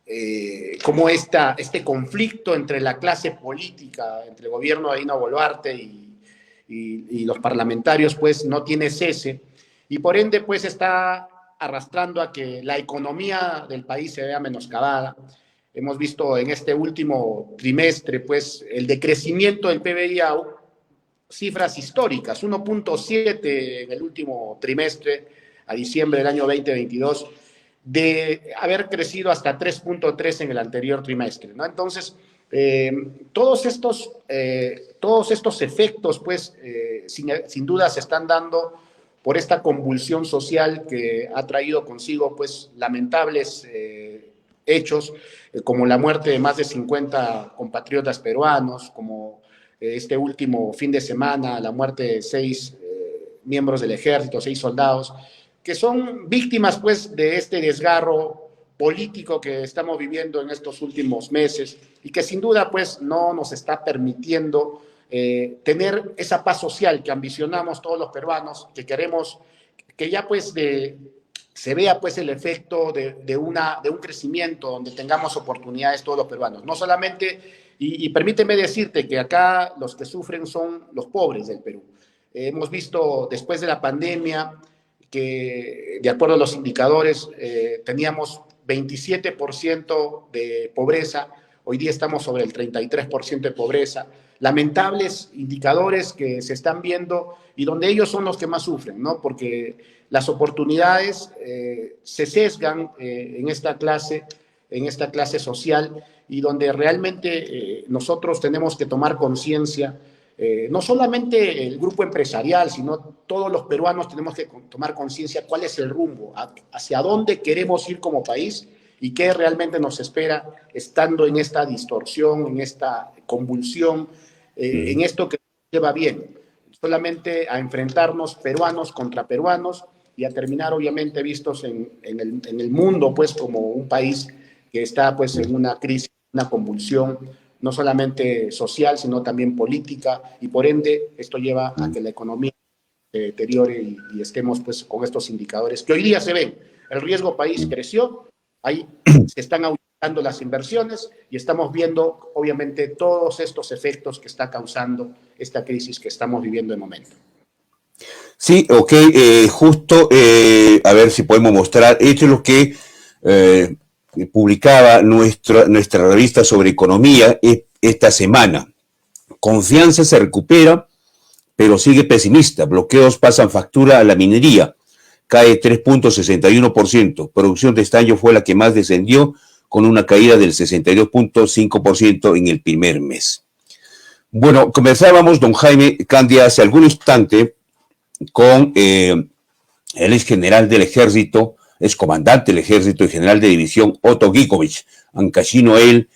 este conflicto entre la clase política, entre el gobierno de Dina Boluarte y los parlamentarios, pues no tiene cese, y por ende, pues está arrastrando a que la economía del país se vea menoscabada. Hemos visto en este último trimestre, pues, el decrecimiento del PBI a cifras históricas, 1.7 en el último trimestre, a diciembre del año 2022, de haber crecido hasta 3.3 en el anterior trimestre, ¿no? Entonces, todos estos efectos, pues, sin duda se están dando por esta convulsión social que ha traído consigo, pues, lamentables hechos, como la muerte de más de 50 compatriotas peruanos, como este último fin de semana, la muerte de 6 miembros del ejército, 6 soldados, que son víctimas, pues, de este desgarro político que estamos viviendo en estos últimos meses y que sin duda, pues, no nos está permitiendo tener esa paz social que ambicionamos todos los peruanos, que queremos, que ya, pues, de se vea pues el efecto de un crecimiento donde tengamos oportunidades todos los peruanos. No solamente, y permíteme decirte que acá los que sufren son los pobres del Perú. Hemos visto después de la pandemia que, de acuerdo a los indicadores, teníamos 27% de pobreza, hoy día estamos sobre el 33% de pobreza. Lamentables indicadores que se están viendo y donde ellos son los que más sufren, ¿no? Porque las oportunidades se sesgan en esta clase social, y donde realmente nosotros tenemos que tomar conciencia, no solamente el grupo empresarial, sino todos los peruanos tenemos que tomar conciencia cuál es el rumbo, hacia dónde queremos ir como país y qué realmente nos espera estando en esta distorsión, en esta convulsión, en esto que lleva bien, solamente a enfrentarnos peruanos contra peruanos y a terminar obviamente vistos en el mundo pues como un país que está pues en una crisis, una convulsión, no solamente social, sino también política, y por ende esto lleva a que la economía se deteriore y estemos pues con estos indicadores que hoy día se ven. El riesgo país creció, ahí se están aumentando las inversiones y estamos viendo obviamente todos estos efectos que está causando esta crisis que estamos viviendo de momento. Sí, ok, justo, a ver si podemos mostrar, esto es lo que publicaba nuestra revista sobre economía esta semana. Confianza se recupera, pero sigue pesimista. Bloqueos pasan factura a la minería. Cae 3.61%. Producción de estaño fue la que más descendió, con una caída del 62.5% en el primer mes. Bueno, comenzábamos, don Jaime Candia, hace algún instante con el ex general del ejército, ex comandante del ejército y general de división, Otto Gikovich, ancashino él,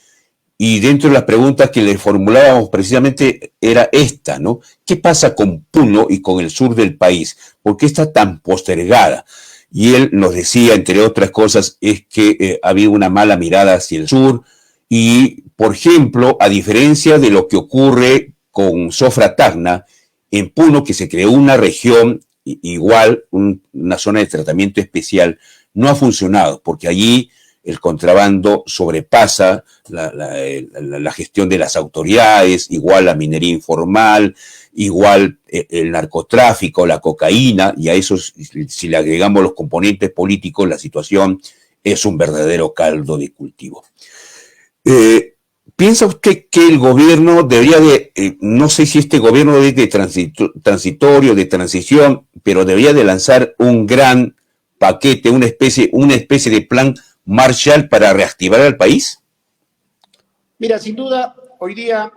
y dentro de las preguntas que le formulábamos precisamente era esta, ¿no? ¿Qué pasa con Puno y con el sur del país? ¿Por qué está tan postergada? Y él nos decía, entre otras cosas, es que había una mala mirada hacia el sur y, por ejemplo, a diferencia de lo que ocurre con Sofra Tacna, en Puno, que se creó una región igual, una zona de tratamiento especial, no ha funcionado, porque allí el contrabando sobrepasa la gestión de las autoridades, igual la minería informal, igual el narcotráfico, la cocaína, y a eso si le agregamos los componentes políticos, la situación es un verdadero caldo de cultivo. ¿Piensa usted que el gobierno debería no sé si este gobierno es de transitorio, de transición, pero debería de lanzar un gran paquete, una especie de plan Marshall para reactivar al país? Mira, sin duda, hoy día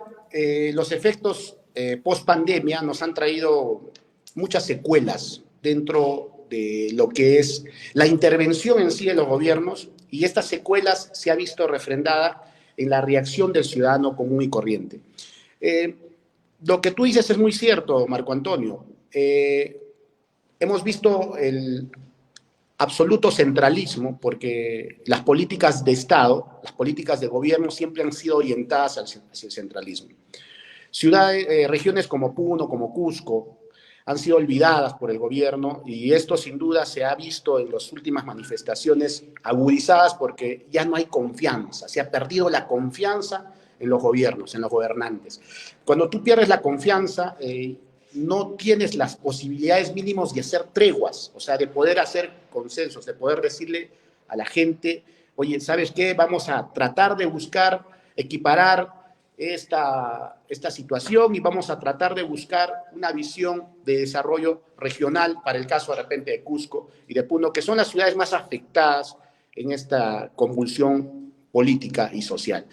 los efectos post pandemia nos han traído muchas secuelas dentro de lo que es la intervención en sí de los gobiernos, y estas secuelas se ha visto refrendada en la reacción del ciudadano común y corriente. Lo que tú dices es muy cierto, Marco Antonio. Hemos visto el absoluto centralismo, porque las políticas de Estado, las políticas de gobierno siempre han sido orientadas hacia el centralismo. Regiones como Puno, como Cusco, han sido olvidadas por el gobierno, y esto sin duda se ha visto en las últimas manifestaciones agudizadas porque ya no hay confianza, se ha perdido la confianza en los gobiernos, en los gobernantes. Cuando tú pierdes la confianza, no tienes las posibilidades mínimas de hacer treguas, o sea, de poder hacer consensos, de poder decirle a la gente, oye, ¿sabes qué? Vamos a tratar de buscar equiparar esta situación y vamos a tratar de buscar una visión de desarrollo regional para el caso de repente de Cusco y de Puno, que son las ciudades más afectadas en esta convulsión política y social.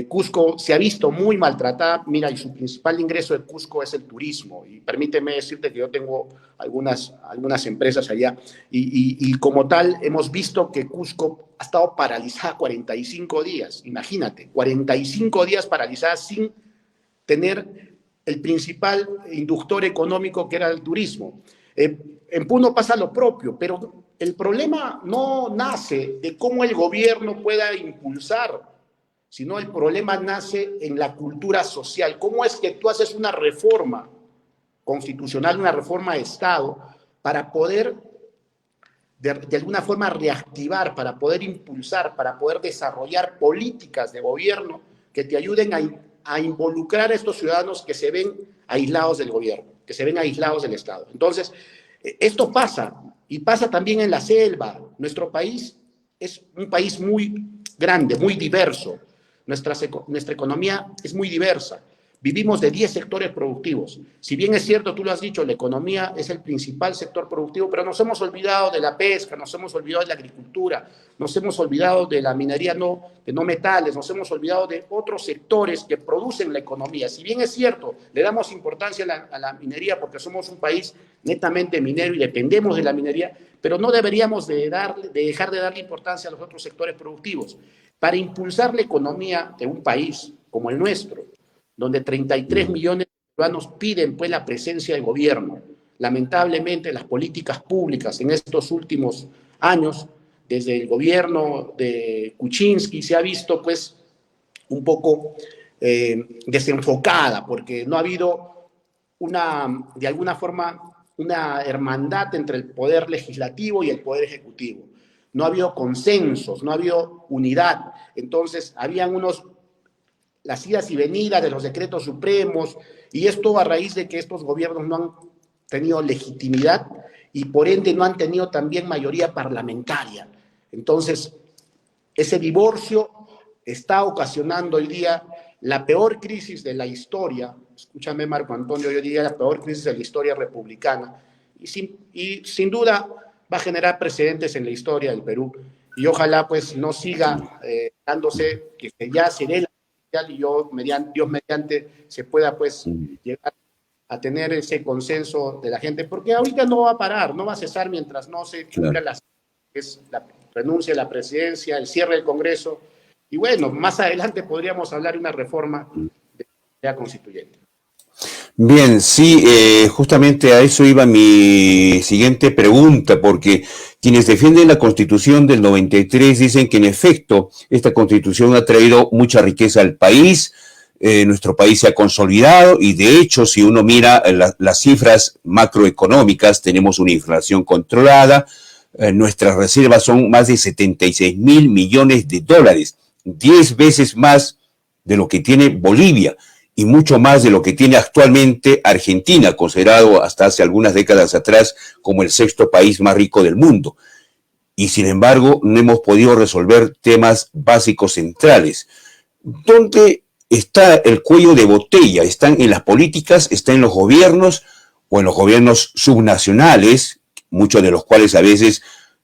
Cusco se ha visto muy maltratada, mira, y su principal ingreso de Cusco es el turismo, y permíteme decirte que yo tengo algunas empresas allá, y como tal hemos visto que Cusco ha estado paralizada 45 días, imagínate, 45 días paralizada sin tener el principal inductor económico que era el turismo. En Puno pasa lo propio, pero el problema no nace de cómo el gobierno pueda impulsar, sino el problema nace en la cultura social. ¿Cómo es que tú haces una reforma constitucional, una reforma de Estado, para poder de alguna forma reactivar, para poder impulsar, para poder desarrollar políticas de gobierno que te ayuden a involucrar a estos ciudadanos que se ven aislados del gobierno, que se ven aislados del Estado. Entonces, esto pasa, y pasa también en la selva. Nuestro país es un país muy grande, muy diverso. Nuestra economía es muy diversa. Vivimos de 10 sectores productivos. Si bien es cierto, tú lo has dicho, la economía es el principal sector productivo, pero nos hemos olvidado de la pesca, nos hemos olvidado de la agricultura, nos hemos olvidado de la minería de no metales, nos hemos olvidado de otros sectores que producen la economía. Si bien es cierto, le damos importancia a la minería porque somos un país netamente minero y dependemos de la minería, pero no deberíamos de dejar de darle importancia a los otros sectores productivos. Para impulsar la economía de un país como el nuestro, donde 33 millones de peruanos piden pues la presencia del gobierno. Lamentablemente las políticas públicas en estos últimos años, desde el gobierno de Kuczynski, se ha visto pues un poco desenfocada, porque no ha habido de alguna forma, una hermandad entre el poder legislativo y el poder ejecutivo. No ha habido consensos, no ha habido unidad. Entonces, habían las idas y venidas de los decretos supremos, y esto a raíz de que estos gobiernos no han tenido legitimidad y por ende no han tenido también mayoría parlamentaria. Entonces, ese divorcio está ocasionando hoy día la peor crisis de la historia. Escúchame, Marco Antonio, yo diría la peor crisis de la historia republicana, y sin duda va a generar precedentes en la historia del Perú, y ojalá pues no siga dándose, que ya se dé la y Dios mediante se pueda pues llegar a tener ese consenso de la gente, porque ahorita no va a parar, no va a cesar mientras no se cumpla la renuncia a la presidencia, el cierre del Congreso, y bueno, más adelante podríamos hablar de una reforma de la constituyente. Bien, sí, justamente a eso iba mi siguiente pregunta, porque quienes defienden la Constitución del 93 dicen que en efecto esta Constitución ha traído mucha riqueza al país, nuestro país se ha consolidado y de hecho si uno mira las cifras macroeconómicas, tenemos una inflación controlada, nuestras reservas son más de 76 mil millones de dólares, 10 veces más de lo que tiene Bolivia y mucho más de lo que tiene actualmente Argentina, considerado hasta hace algunas décadas atrás como el 6º país más rico del mundo. Y sin embargo, no hemos podido resolver temas básicos centrales. ¿Dónde está el cuello de botella? ¿Están en las políticas? ¿Está en los gobiernos? ¿O en los gobiernos subnacionales, muchos de los cuales a veces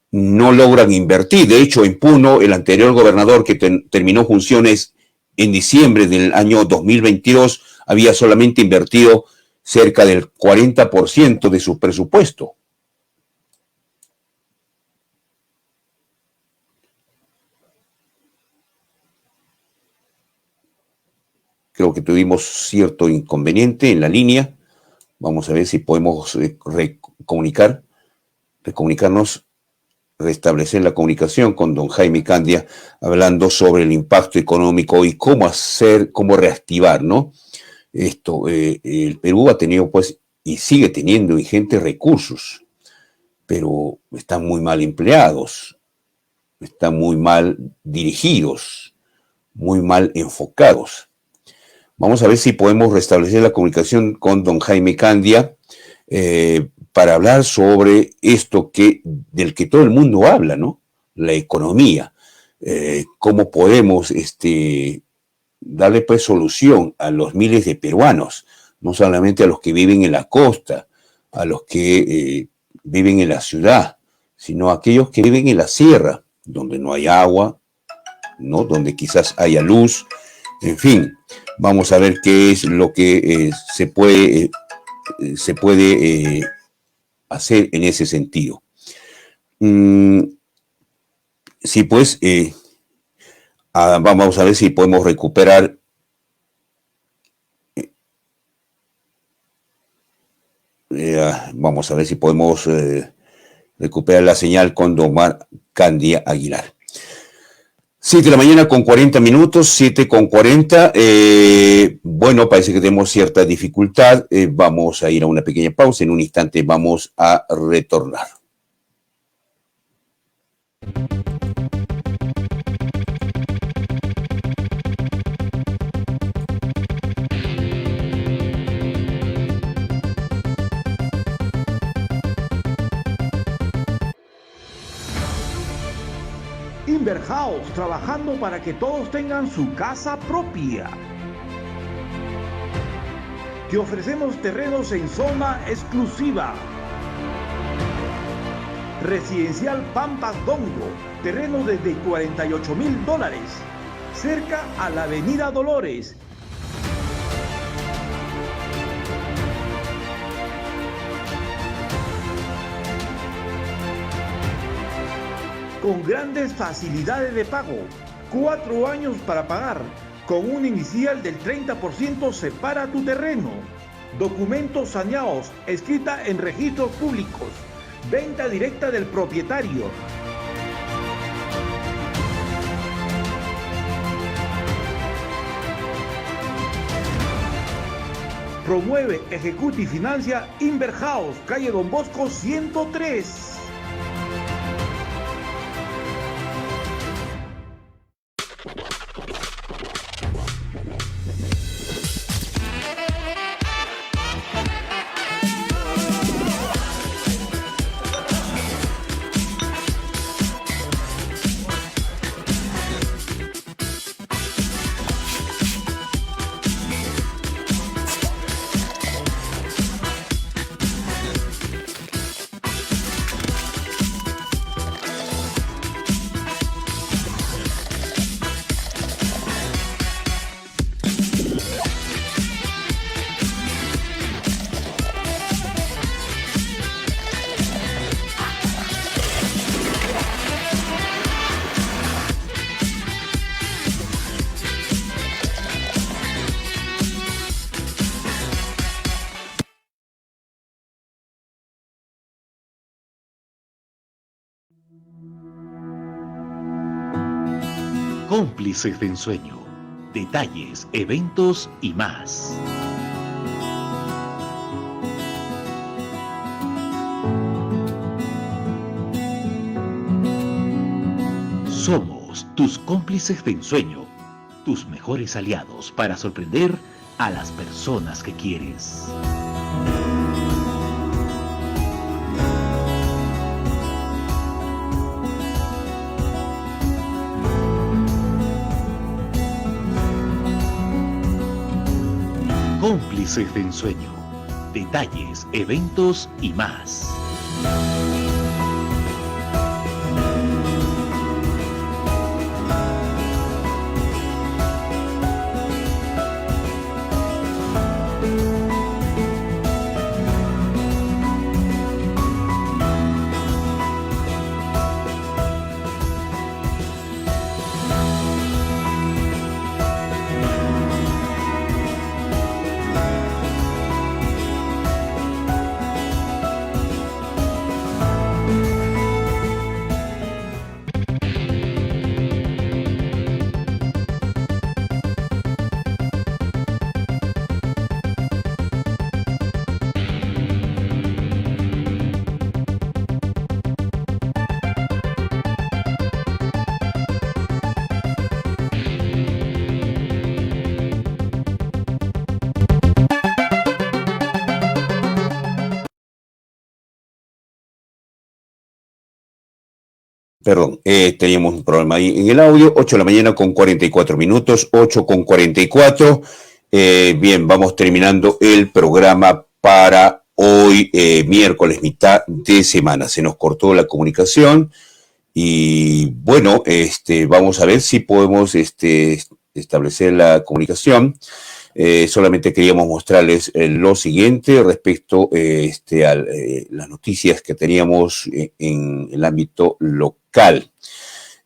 no logran invertir? De hecho, en Puno, el anterior gobernador que terminó funciones en diciembre del año 2022 había solamente invertido cerca del 40% de su presupuesto. Creo que tuvimos cierto inconveniente en la línea. Vamos a ver si podemos recomunicarnos, restablecer la comunicación con don Jaime Candia, hablando sobre el impacto económico y cómo reactivar, ¿no? El Perú ha tenido, pues, y sigue teniendo ingentes recursos, pero están muy mal empleados, están muy mal dirigidos, muy mal enfocados. Vamos a ver si podemos restablecer la comunicación con don Jaime Candia, para hablar sobre esto del que todo el mundo habla, ¿no? La economía. Cómo podemos darle pues solución a los miles de peruanos, no solamente a los que viven en la costa, a los que viven en la ciudad, sino a aquellos que viven en la sierra, donde no hay agua, ¿no? Donde quizás haya luz, en fin. Vamos a ver qué es lo que se puede hacer en ese sentido. Sí, pues, vamos a ver si podemos recuperar vamos a ver si podemos recuperar la señal con don Candia Aguilar. 7 de la mañana con 40 minutos, 7 con 40. Bueno, parece que tenemos cierta dificultad. Vamos a ir a una pequeña pausa. En un instante vamos a retornar. Inverhouse, trabajando para que todos tengan su casa propia. Te ofrecemos terrenos en zona exclusiva. Residencial Pampas Dongo, terreno desde $48,000, cerca a la Avenida Dolores. Con grandes facilidades de pago, 4 años para pagar, con un inicial del 30% separa tu terreno, documentos saneados, escrita en registros públicos, venta directa del propietario. Promueve, ejecuta y financia Inverhouse, calle Don Bosco 103. Cómplices de ensueño, detalles, eventos y más. Somos tus cómplices de ensueño, tus mejores aliados para sorprender a las personas que quieres. Cómplices de ensueño, detalles, eventos y más. Perdón, teníamos un problema ahí en el audio. 8 de la mañana con 44 minutos, 8 con 44. Bien, vamos terminando el programa para hoy, miércoles, mitad de semana. Se nos cortó la comunicación y bueno, vamos a ver si podemos establecer la comunicación. Solamente queríamos mostrarles lo siguiente respecto a las noticias que teníamos en el ámbito local.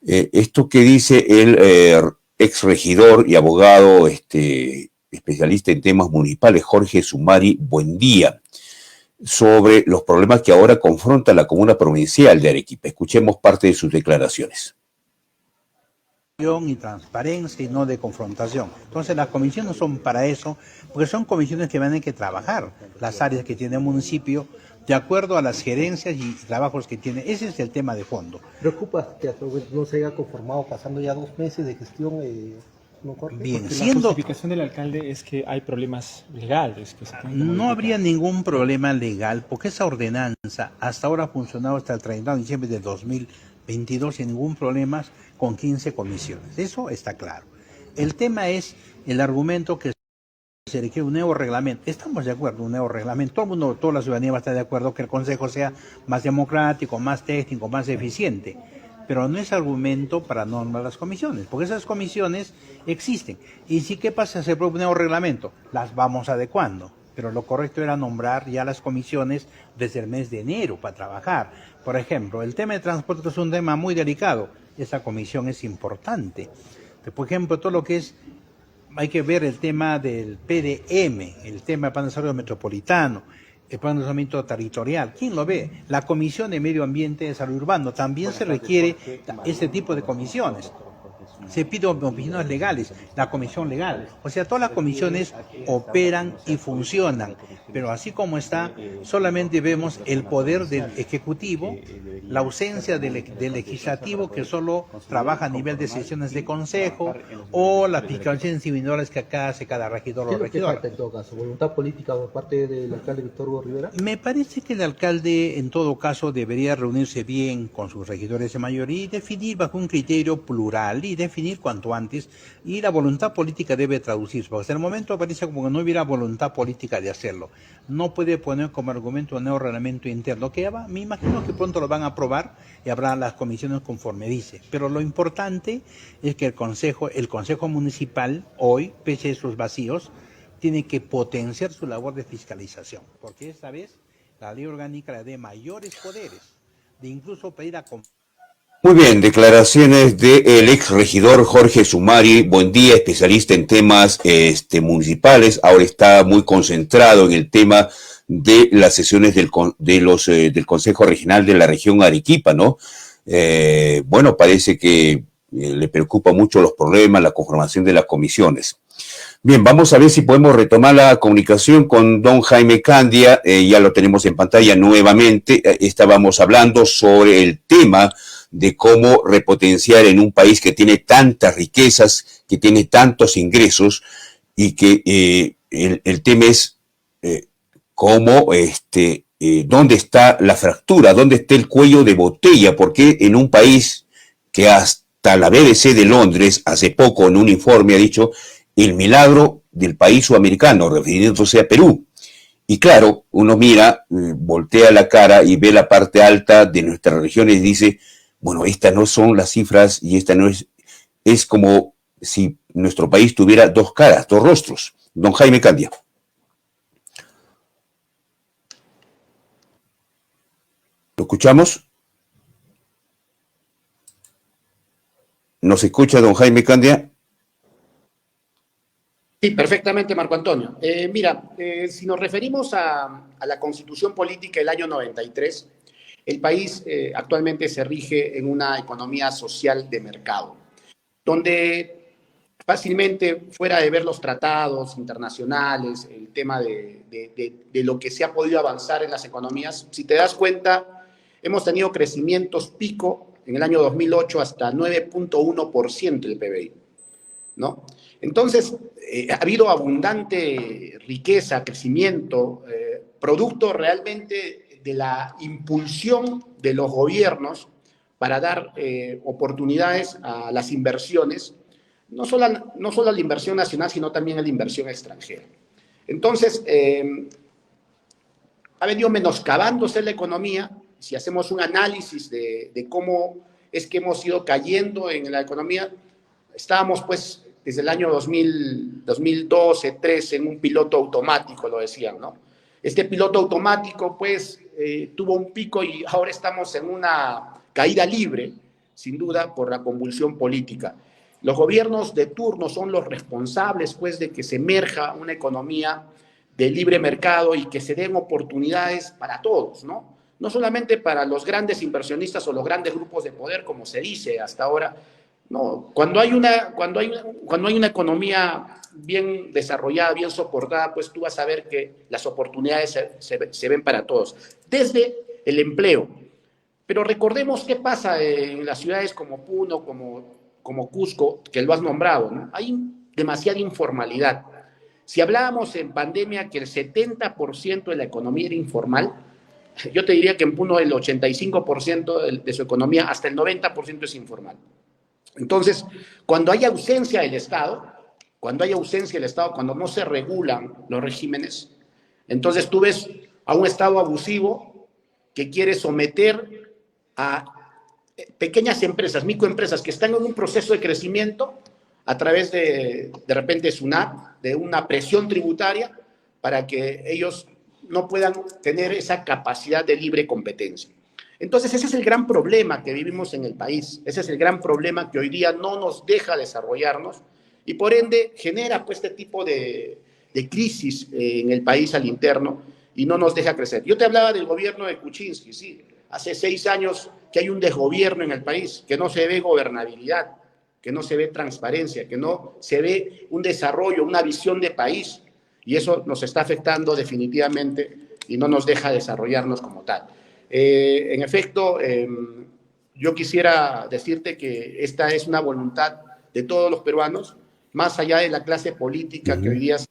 Esto que dice el exregidor y abogado especialista en temas municipales, Jorge Sumari Buendía, sobre los problemas que ahora confronta la comuna provincial de Arequipa. Escuchemos parte de sus declaraciones. Y transparencia y no de confrontación. Entonces las comisiones son para eso, porque son comisiones que van a tener que trabajar las áreas que tiene el municipio de acuerdo a las gerencias y trabajos que tiene. Ese es el tema de fondo. ¿Preocupa que no se haya conformado pasando ya 2 meses de gestión? ¿No, Jorge? Bien, Porque la justificación del alcalde es que hay problemas legales. Que se tienen que no modificar. habría ningún problema legal, porque esa ordenanza hasta ahora ha funcionado hasta el 30 de diciembre de 2022 sin ningún problema con 15 comisiones. Eso está claro. El tema es el argumento que se requiere un nuevo reglamento. Estamos de acuerdo, un nuevo reglamento. Todo el mundo, toda la ciudadanía va a estar de acuerdo que el Consejo sea más democrático, más técnico, más eficiente. Pero no es argumento para no nombrar las comisiones, porque esas comisiones existen. Y si qué pasa, se propone un nuevo reglamento, las vamos adecuando. Pero lo correcto era nombrar ya las comisiones desde el mes de enero para trabajar. Por ejemplo, el tema de transporte es un tema muy delicado. Esa comisión es importante. Por ejemplo, todo lo que es, hay que ver el tema del PDM, el tema del Plan de Desarrollo Metropolitano, el Plan de Desarrollo Territorial. ¿Quién lo ve? La Comisión de Medio Ambiente y Desarrollo Urbano. También se requiere este tipo de comisiones. Se piden opiniones legales, la comisión legal. O sea, todas las comisiones operan y funcionan, pero así como está, solamente vemos el poder del Ejecutivo, la ausencia del Legislativo, que solo trabaja a nivel de sesiones de consejo, o las fiscalizaciones individuales que acá hace cada regidor o regidora. ¿Qué falta en todo caso? ¿Voluntad política por parte del alcalde Víctor Hugo Rivera? Me parece que el alcalde, en todo caso, debería reunirse bien con sus regidores de mayoría y definir bajo un criterio plural y definir cuanto antes, y la voluntad política debe traducirse, porque hasta el momento parece como que no hubiera voluntad política de hacerlo. No puede poner como argumento un nuevo reglamento interno, que ya va, me imagino que pronto lo van a aprobar y habrá las comisiones conforme dice. Pero lo importante es que el Consejo Municipal, hoy, pese a sus vacíos, tiene que potenciar su labor de fiscalización, porque esta vez la ley orgánica le dé mayores poderes, de incluso pedir a... Muy bien, declaraciones del ex regidor Jorge Sumari. Buen día, especialista en temas municipales. Ahora está muy concentrado en el tema de las sesiones del Consejo Regional de la región Arequipa, ¿no? Bueno, parece que le preocupa mucho los problemas, la conformación de las comisiones. Bien, vamos a ver si podemos retomar la comunicación con don Jaime Candia. Ya lo tenemos en pantalla nuevamente. Estábamos hablando sobre el tema de cómo repotenciar en un país que tiene tantas riquezas, que tiene tantos ingresos, y que el tema es cómo, dónde está la fractura, dónde está el cuello de botella, porque en un país que hasta la BBC de Londres hace poco en un informe ha dicho el milagro del país sudamericano, refiriéndose a Perú. Y claro, uno mira, voltea la cara y ve la parte alta de nuestras regiones y dice, bueno, estas no son las cifras y esta no es como si nuestro país tuviera dos caras, dos rostros. Don Jaime Candia. ¿Lo escuchamos? ¿Nos escucha don Jaime Candia? Sí, perfectamente, Marco Antonio. Si nos referimos a la Constitución Política del año 93, el país actualmente se rige en una economía social de mercado, donde fácilmente, fuera de ver los tratados internacionales, el tema de lo que se ha podido avanzar en las economías, si te das cuenta, hemos tenido crecimientos pico en el año 2008 hasta 9.1% del PBI, ¿no? Entonces, ha habido abundante riqueza, crecimiento, producto realmente de la impulsión de los gobiernos para dar oportunidades a las inversiones, no solo a la inversión nacional, sino también a la inversión extranjera. Entonces, ha venido menoscabándose la economía. Si hacemos un análisis de cómo es que hemos ido cayendo en la economía, estábamos pues desde el año 2012, 13, en un piloto automático, lo decían, ¿no? Este piloto automático pues tuvo un pico y ahora estamos en una caída libre, sin duda, por la convulsión política. Los gobiernos de turno son los responsables pues de que se emerja una economía de libre mercado y que se den oportunidades para todos, ¿no? No solamente para los grandes inversionistas o los grandes grupos de poder, como se dice hasta ahora, No, cuando hay una economía bien desarrollada, bien soportada, pues tú vas a ver que las oportunidades se ven para todos, desde el empleo. Pero recordemos qué pasa en las ciudades como Puno, como Cusco, que lo has nombrado, ¿no? Hay demasiada informalidad. Si hablábamos en pandemia que el 70% de la economía era informal, yo te diría que en Puno el 85% de su economía, hasta el 90% es informal. Entonces, cuando hay ausencia del Estado, cuando no se regulan los regímenes, entonces tú ves a un Estado abusivo que quiere someter a pequeñas empresas, microempresas que están en un proceso de crecimiento a través de repente SUNAT, de una presión tributaria para que ellos no puedan tener esa capacidad de libre competencia. Entonces, ese es el gran problema que vivimos en el país, ese es el gran problema que hoy día no nos deja desarrollarnos y por ende genera pues este tipo de crisis en el país al interno y no nos deja crecer. Yo te hablaba del gobierno de Kuczynski, sí, hace 6 años que hay un desgobierno en el país, que no se ve gobernabilidad, que no se ve transparencia, que no se ve un desarrollo, una visión de país y eso nos está afectando definitivamente y no nos deja desarrollarnos como tal. En efecto, yo quisiera decirte que esta es una voluntad de todos los peruanos, más allá de la clase política que hoy día es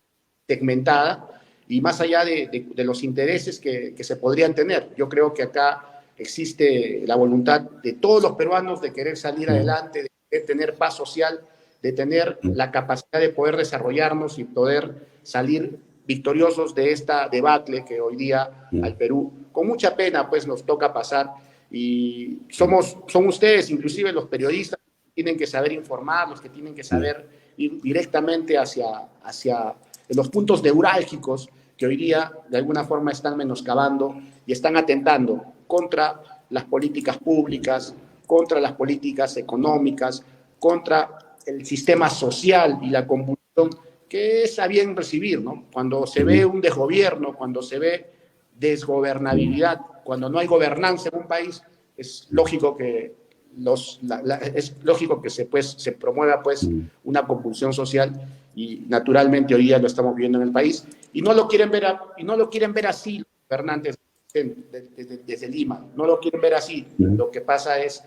segmentada y más allá de los intereses que se podrían tener. Yo creo que acá existe la voluntad de todos los peruanos de querer salir adelante, de querer tener paz social, de tener la capacidad de poder desarrollarnos y poder salir victoriosos de esta debacle que hoy día al Perú, con mucha pena, pues nos toca pasar y son ustedes, inclusive los periodistas, que tienen que saber informar, los que tienen que saber ir directamente hacia los puntos neurálgicos que hoy día de alguna forma están menoscabando y están atentando contra las políticas públicas, contra las políticas económicas, contra el sistema social y la convulsión que es a bien recibir, ¿no? Cuando se ve un desgobierno, cuando se ve desgobernabilidad, cuando no hay gobernanza en un país, es lógico que se promueva pues una convulsión social y naturalmente hoy día lo estamos viendo en el país y no lo quieren ver así los gobernantes desde Lima, no lo quieren ver así. Lo que pasa es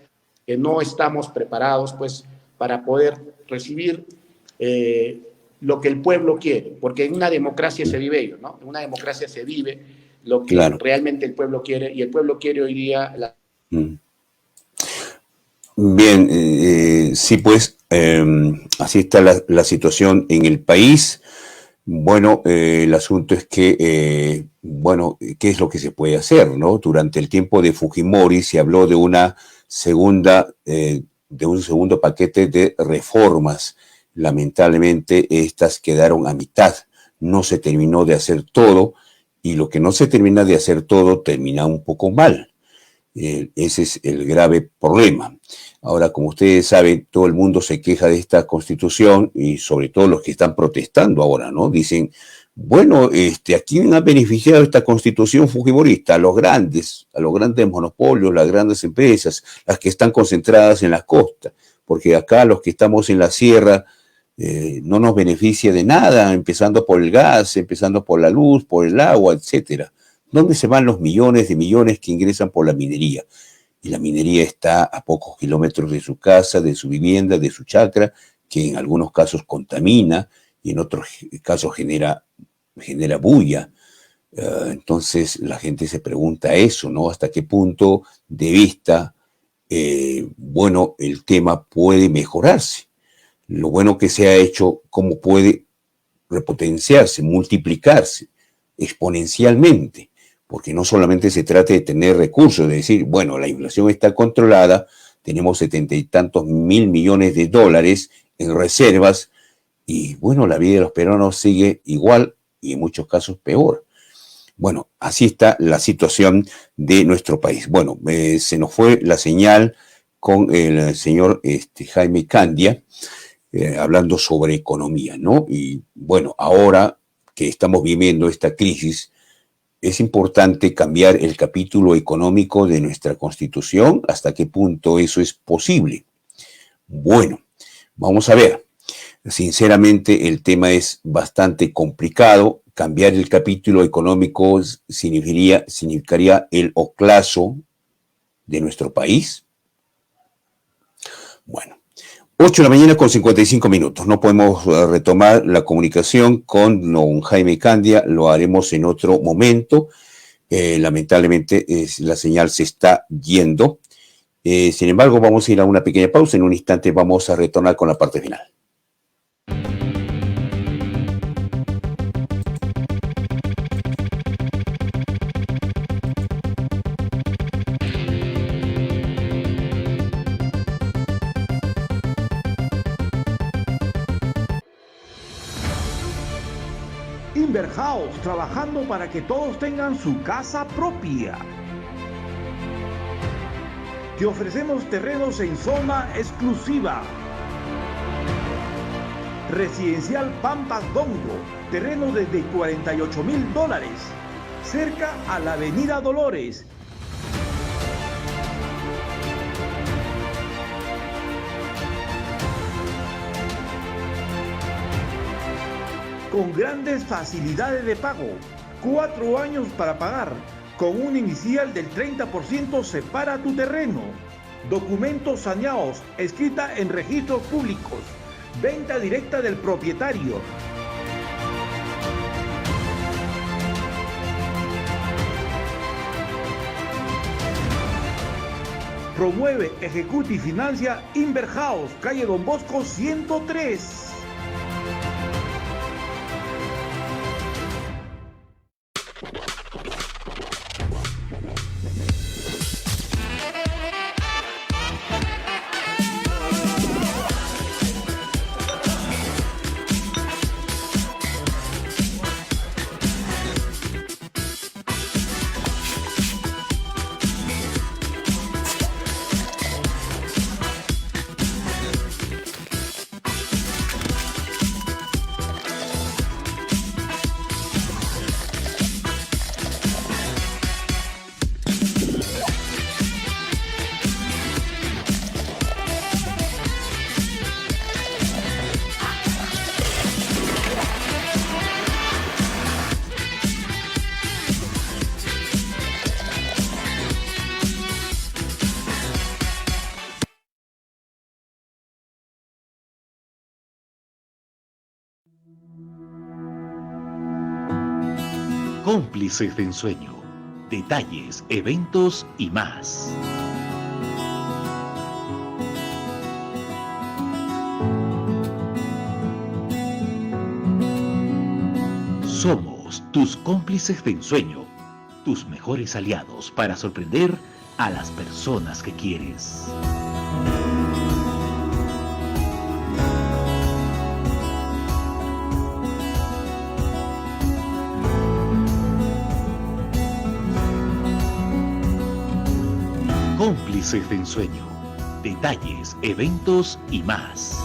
que no estamos preparados pues para poder recibir lo que el pueblo quiere, porque en una democracia se vive ello, ¿no? En una democracia se vive lo que realmente el pueblo quiere, y el pueblo quiere hoy día Bien, sí, pues así está la situación en el país. Bueno, el asunto es que, ¿qué es lo que se puede hacer, no? Durante el tiempo de Fujimori se habló de un segundo paquete de reformas. Lamentablemente, estas quedaron a mitad. No se terminó de hacer todo, y lo que no se termina de hacer todo termina un poco mal. Ese es el grave problema. Ahora, como ustedes saben, todo el mundo se queja de esta Constitución y sobre todo los que están protestando ahora, ¿no? Dicen, bueno, ¿a quién ha beneficiado esta Constitución fujimorista? A los grandes monopolios, las grandes empresas, las que están concentradas en las costas, porque acá los que estamos en la sierra no nos beneficia de nada, empezando por el gas, empezando por la luz, por el agua, etcétera. ¿Dónde se van los millones de millones que ingresan por la minería? Y la minería está a pocos kilómetros de su casa, de su vivienda, de su chacra, que en algunos casos contamina y en otros casos genera bulla. Entonces la gente se pregunta eso, ¿no? ¿Hasta qué punto de vista, el tema puede mejorarse? Lo bueno que se ha hecho, ¿cómo puede repotenciarse, multiplicarse exponencialmente? Porque no solamente se trata de tener recursos, de decir, bueno, la inflación está controlada, tenemos 70 y tantos mil millones de dólares en reservas y, bueno, la vida de los peruanos sigue igual y en muchos casos peor. Bueno, así está la situación de nuestro país. Bueno, se nos fue la señal con el señor Jaime Candia, hablando sobre economía, ¿no? Y, bueno, ahora que estamos viviendo esta crisis, es importante cambiar el capítulo económico de nuestra Constitución. ¿Hasta qué punto eso es posible? Bueno, vamos a ver. Sinceramente, el tema es bastante complicado. Cambiar el capítulo económico significaría el ocaso de nuestro país. Bueno, 8 de la mañana con 55 minutos. No podemos retomar la comunicación con don Jaime Candia. Lo haremos en otro momento. Lamentablemente, la señal se está yendo. Sin embargo, vamos a ir a una pequeña pausa. En un instante vamos a retornar con la parte final. Inverhouse, trabajando para que todos tengan su casa propia. Te ofrecemos terrenos en zona exclusiva. Residencial Pampas Dongo, terreno desde $48,000, cerca a la Avenida Dolores. Con grandes facilidades de pago, 4 años para pagar, con un inicial del 30% separa tu terreno. Documentos saneados, escrita en registros públicos, venta directa del propietario. Promueve, ejecuta y financia Inverhouse, calle Don Bosco 103. Cómplices de ensueño, detalles, eventos y más. Somos tus cómplices de ensueño, tus mejores aliados para sorprender a las personas que quieres. Cómplices de ensueño, detalles, eventos y más.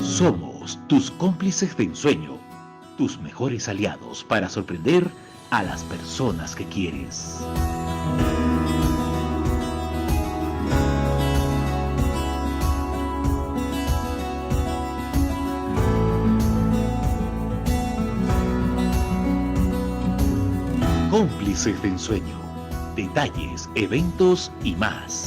Somos tus cómplices de ensueño, tus mejores aliados para sorprender a las personas que quieres. Cómplices de ensueño, detalles, eventos y más.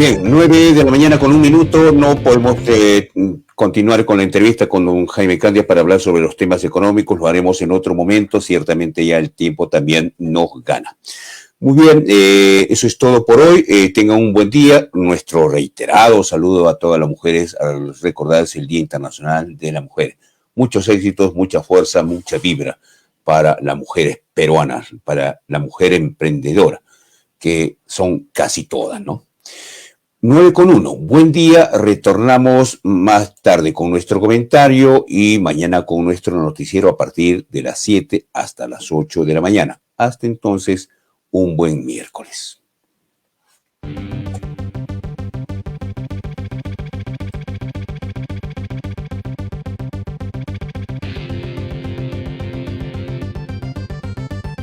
Bien, 9 de la mañana con 1 minuto. No podemos continuar con la entrevista con don Jaime Candia para hablar sobre los temas económicos. Lo haremos en otro momento. Ciertamente ya el tiempo también nos gana. Muy bien, eso es todo por hoy. Tengan un buen día. Nuestro reiterado saludo a todas las mujeres al recordarse el Día Internacional de la Mujer. Muchos éxitos, mucha fuerza, mucha vibra para las mujeres peruanas, para la mujer emprendedora, que son casi todas, ¿no? 9:01. Buen día. Retornamos más tarde con nuestro comentario y mañana con nuestro noticiero a partir de las 7 hasta las 8 de la mañana. Hasta entonces, un buen miércoles.